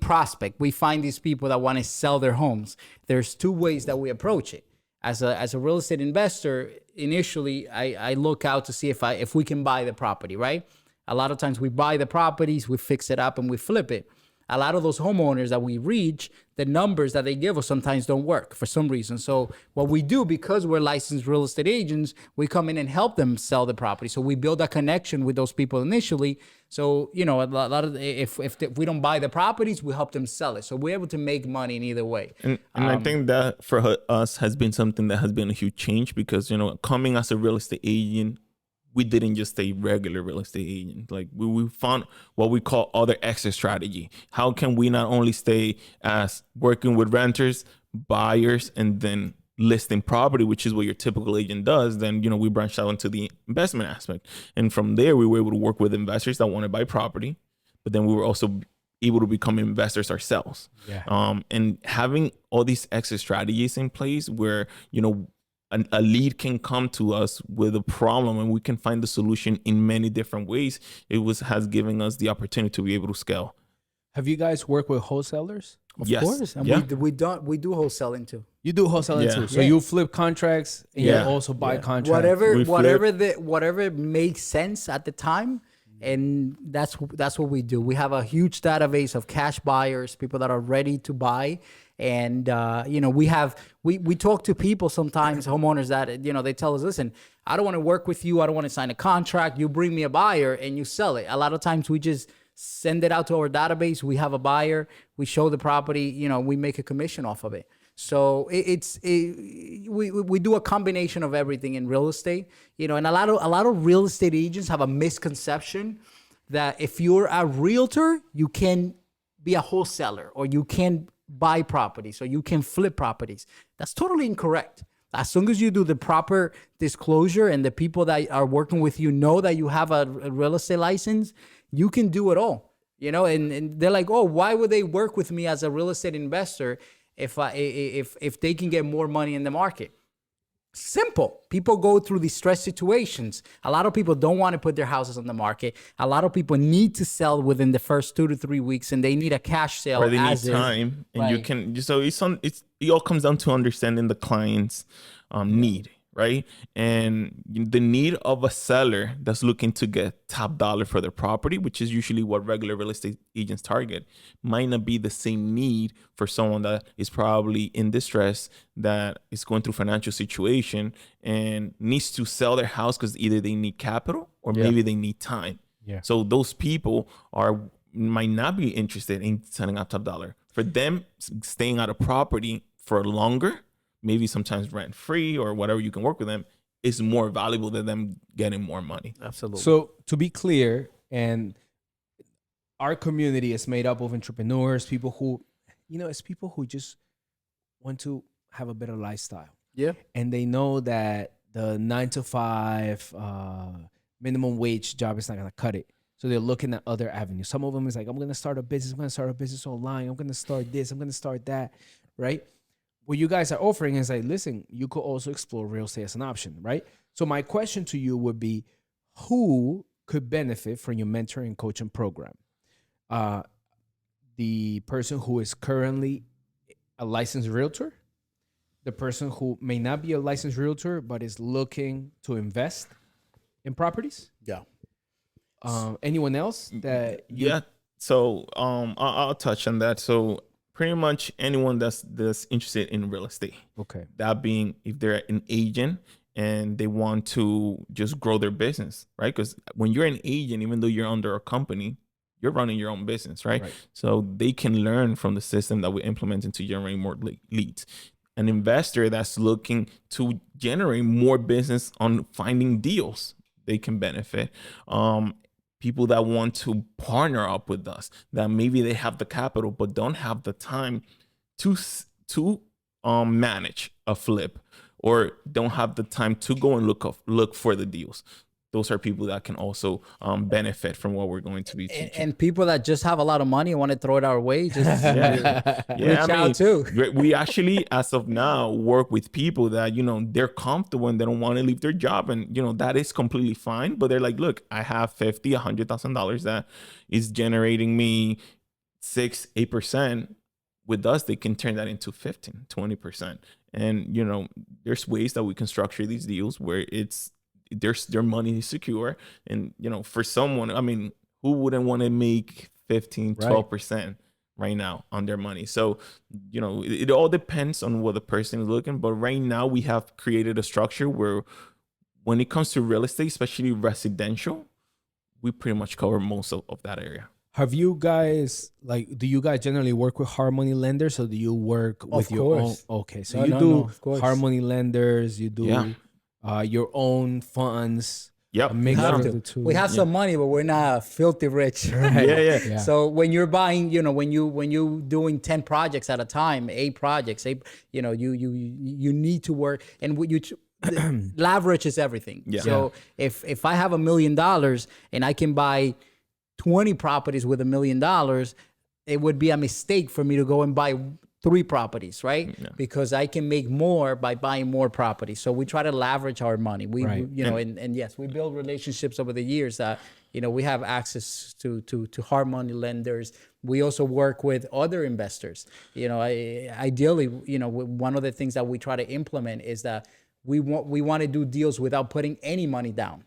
prospect, we find these people that want to sell their homes. There's two ways that we approach it. As a real estate investor, initially I look out to see if we can buy the property, right? A lot of times we buy the properties, we fix it up, and we flip it. A lot of those homeowners that we reach, the numbers that they give us sometimes don't work for some reason. So what we do, because we're licensed real estate agents, we come in and help them sell the property. So we build a connection with those people initially. So, a lot of, if we don't buy the properties, we help them sell it. So we're able to make money in either way. And I think that for us has been something that has been a huge change, because, coming as a real estate agent, we didn't just stay regular real estate agent. Like we found what we call other exit strategy. How can we not only stay as working with renters, buyers, and then listing property, which is what your typical agent does, then, we branched out into the investment aspect. And from there, we were able to work with investors that want to buy property, but then we were also able to become investors ourselves. Yeah. And having all these exit strategies in place where, a lead can come to us with a problem and we can find the solution in many different ways, has given us the opportunity to be able to scale. Have you guys worked with wholesalers? Of Yes. course. And Yeah. we do wholesaling too. You do wholesaling Yeah. too. So Yeah. you flip contracts and Yeah. you also buy Yeah. contracts. Whatever makes sense at the time, and that's what we do. We have a huge database of cash buyers, people that are ready to buy. And we talk to people sometimes, homeowners that they tell us, listen, I don't want to work with you, I don't want to sign a contract, you bring me a buyer and you sell it. A lot of times we just send it out to our database, we have a buyer, we show the property, we make a commission off of it. So we do a combination of everything in real estate, and a lot of real estate agents have a misconception that if you're a realtor, you can be a wholesaler, or you can buy properties, or you can flip properties. That's totally incorrect. As long as you do the proper disclosure and the people that are working with you know that you have a real estate license, you can do it all. And they're like, oh, why would they work with me as a real estate investor if they can get more money in the market? simple. People go through these stress situations. A lot of people don't want to put their houses on the market. A lot of people need to sell within the first 2 to 3 weeks, and they need a cash sale. Or they need as is. time, and Right. you can. So it all comes down to understanding the client's need, right? And the need of a seller that's looking to get top dollar for their property, which is usually what regular real estate agents target, might not be the same need for someone that is probably in distress, that is going through financial situation and needs to sell their house because either they need capital or maybe they need time. Yeah. So those people might not be interested in selling up top dollar. For them, staying out of property for longer, maybe sometimes rent free or whatever you can work with them, is more valuable than them getting more money. Absolutely. So to be clear, and our community is made up of entrepreneurs, people who, it's people who just want to have a better lifestyle. Yeah. And they know that the 9 to 5 minimum wage job is not going to cut it. So they're looking at other avenues. Some of them is like, I'm going to start a business. I'm going to start a business online. I'm going to start this. I'm going to start that. Right? What you guys are offering is like, listen, you could also explore real estate as an option, right? So my question to you would be, who could benefit from your mentoring and coaching program? The person who is currently a licensed realtor, the person who may not be a licensed realtor, but is looking to invest in properties? Yeah. Anyone else that Yeah. So I'll touch on that. So pretty much anyone that's interested in real estate. Okay. That being if they're an agent and they want to just grow their business, right? Because when you're an agent, even though you're under a company, you're running your own business, right? So they can learn from the system that we implement to generate more leads. An investor that's looking to generate more business on finding deals, they can benefit. People that want to partner up with us, that maybe they have the capital but don't have the time to manage a flip, or don't have the time to go and look for the deals. Those are people that can also benefit from what we're going to be teaching. And people that just have a lot of money and want to throw it our way, just reach out too. We actually, as of now, work with people that, they're comfortable and they don't want to leave their job. And, that is completely fine. But they're like, look, I have $100,000 that is generating me 6-8%. With us, they can turn that into 15-20%. And, there's ways that we can structure these deals where their money is secure. And, for someone, I mean, who wouldn't want to make 15-12% right now on their money? So, it all depends on what the person is looking. But right now we have created a structure where when it comes to real estate, especially residential, we pretty much cover most of that area. Have you guys, do you guys generally work with hard money lenders, or do you work with your own? Okay, so you do hard money lenders, you do your own funds. Yep. We have some money, but we're not filthy rich. Right? Yeah. So when you're buying, when you doing 10 projects at a time, 8 projects, you need to work, and leverage is everything. Yeah. So if I have $1 million and I can buy 20 properties with $1 million, it would be a mistake for me to go and buy 3 properties, right? Yeah. Because I can make more by buying more properties. So we try to leverage our money. And yes, we build relationships over the years that, we have access to hard money lenders. We also work with other investors. Ideally, one of the things that we try to implement is that we want to do deals without putting any money down.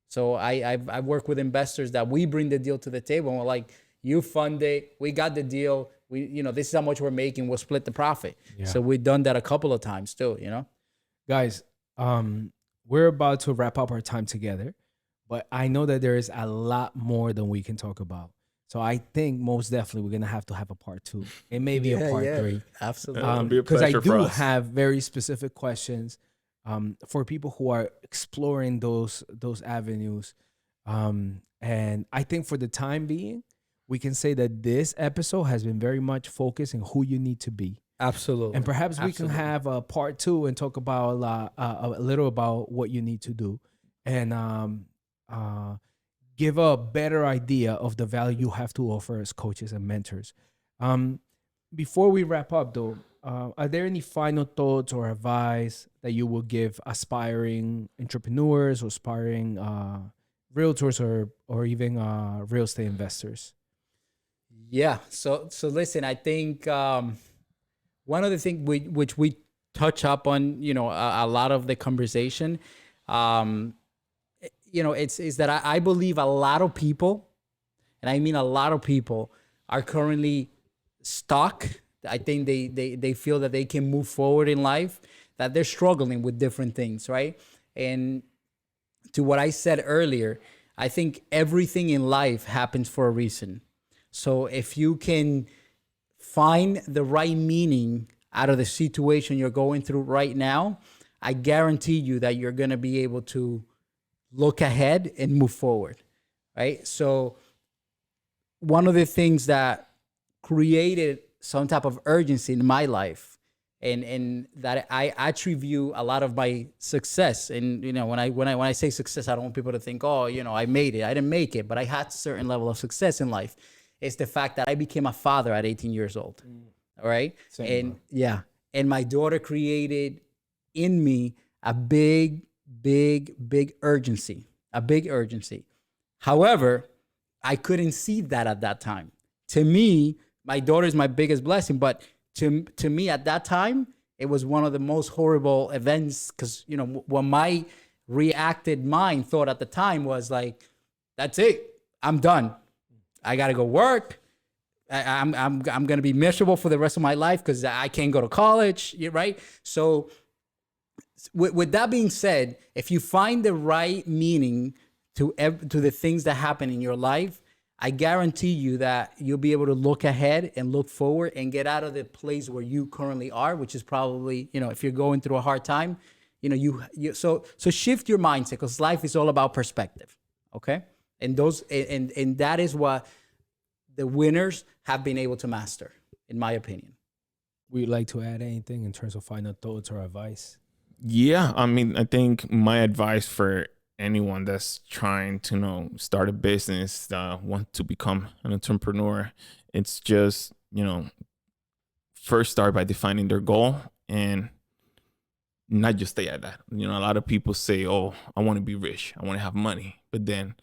So I work with investors that we bring the deal to the table, and we're like, you fund it, we got the deal. This is how much we're making. We'll split the profit. Yeah. So we've done that a couple of times too, Guys, we're about to wrap up our time together, but I know that there is a lot more than we can talk about. So I think most definitely we're going to have a part 2. It may be a part 3. Absolutely. Because I do have very specific questions for people who are exploring those avenues. And I think for the time being, we can say that this episode has been very much focused on who you need to be. Absolutely. And perhaps we can have a part 2 and talk about a little about what you need to do, and give a better idea of the value you have to offer as coaches and mentors. Before we wrap up, though, are there any final thoughts or advice that you will give aspiring entrepreneurs or aspiring realtors or even real estate investors? Yeah. So listen, I think one of the things which we touch up on, a lot of the conversation, is that I believe a lot of people, and I mean a lot of people, are currently stuck. I think they feel that they can move forward in life, that they're struggling with different things, right? And to what I said earlier, I think everything in life happens for a reason. So if you can find the right meaning out of the situation you're going through right now, I guarantee you that you're going to be able to look ahead and move forward, right? So one of the things that created some type of urgency in my life, and that I attribute a lot of my success. And when I say success, I don't want people to think, oh, I made it. I didn't make it, but I had a certain level of success in life. It's the fact that I became a father at 18 years old. All right. Same, And my daughter created in me a big urgency. However, I couldn't see that at that time. To me, my daughter is my biggest blessing, but to me at that time, it was one of the most horrible events, because what my reacted mind thought at the time was like, that's it, I'm done. I gotta go work. I'm gonna be miserable for the rest of my life because I can't go to college, right? So with that being said, if you find the right meaning to the things that happen in your life, I guarantee you that you'll be able to look ahead and look forward and get out of the place where you currently are, which is probably, if you're going through a hard time, so shift your mindset, because life is all about perspective. Okay. And and that is what the winners have been able to master, in my opinion. Would you like to add anything in terms of final thoughts or advice? Yeah, I mean, I think my advice for anyone that's trying to start a business, want to become an entrepreneur, it's just first start by defining their goal and not just stay at that. A lot of people say, oh, I want to be rich, I want to have money, but then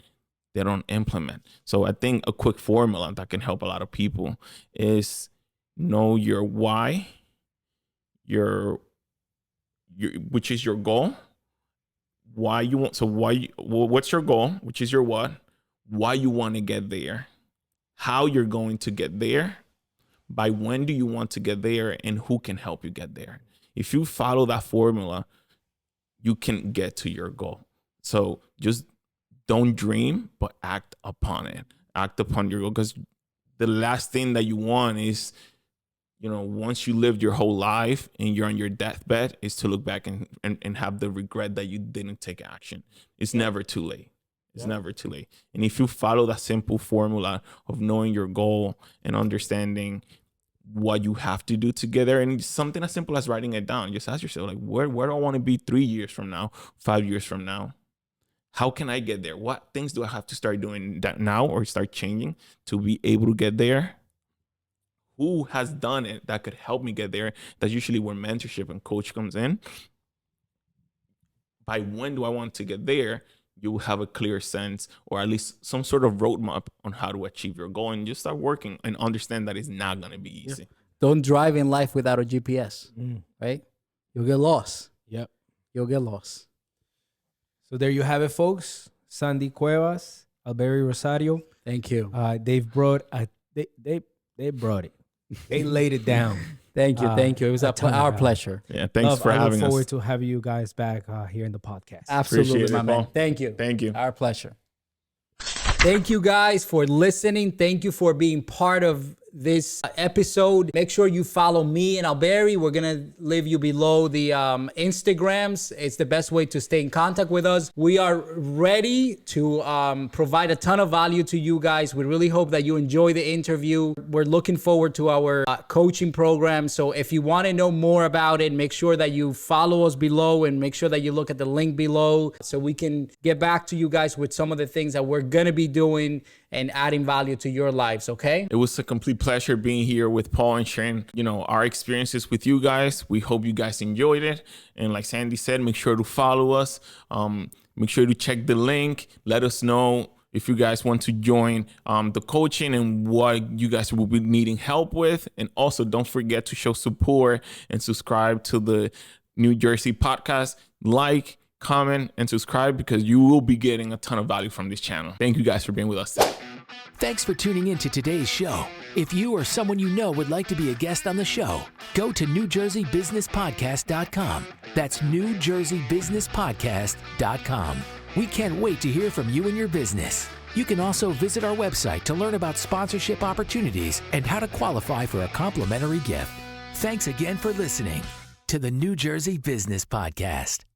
they don't implement. So I think a quick formula that can help a lot of people is know your why, which is your goal, why you want. So what's your goal, which is your what, why you want to get there, how you're going to get there, by when do you want to get there, and who can help you get there. If you follow that formula, you can get to your goal. So just don't dream, but act upon it. Act upon your goal, because the last thing that you want is, once you lived your whole life and you're on your deathbed, is to look back and have the regret that you didn't take action. It's never too late. It's never too late. And if you follow that simple formula of knowing your goal and understanding what you have to do together, and something as simple as writing it down, just ask yourself, like, where do I want to be 3 years from now, 5 years from now? How can I get there? What things do I have to start doing that now, or start changing to be able to get there? Who has done it that could help me get there? That's usually where mentorship and coach comes in. By when do I want to get there? You will have a clear sense, or at least some sort of roadmap on how to achieve your goal, and just start working and understand that it's not going to be easy. Don't drive in life without a GPS, right? You'll get lost. Yep. You'll get lost. So there you have it, folks. Sandy Cuevas, Alberi Rosario. Thank you. They've brought they brought it. They laid it down. Thank you. It was our pleasure. Yeah, thanks for having us. I look forward to having you guys back here in the podcast. Absolutely, my man. Thank you. Our pleasure. Thank you guys for listening. Thank you for being part of this episode. Make sure you follow me and Alberi. We're gonna leave you below the Instagrams. It's the best way to stay in contact with us. We are ready to provide a ton of value to you guys. We really hope that you enjoy the interview. We're looking forward to our coaching program. So if you want to know more about it, make sure that you follow us below, and make sure that you look at the link below so we can get back to you guys with some of the things that we're gonna be doing and adding value to your lives, okay? It was a complete pleasure being here with Paul and sharing, our experiences with you guys. We hope you guys enjoyed it. And like Sandy said, make sure to follow us. Make sure to check the link. Let us know if you guys want to join the coaching and what you guys will be needing help with. And also don't forget to show support and subscribe to the New Jersey podcast. Like, comment, and subscribe, because you will be getting a ton of value from this channel. Thank you guys for being with us today. Thanks for tuning in to today's show. If you or someone you know would like to be a guest on the show, go to NewJerseyBusinessPodcast.com. That's NewJerseyBusinessPodcast.com. We can't wait to hear from you and your business. You can also visit our website to learn about sponsorship opportunities and how to qualify for a complimentary gift. Thanks again for listening to the New Jersey Business Podcast.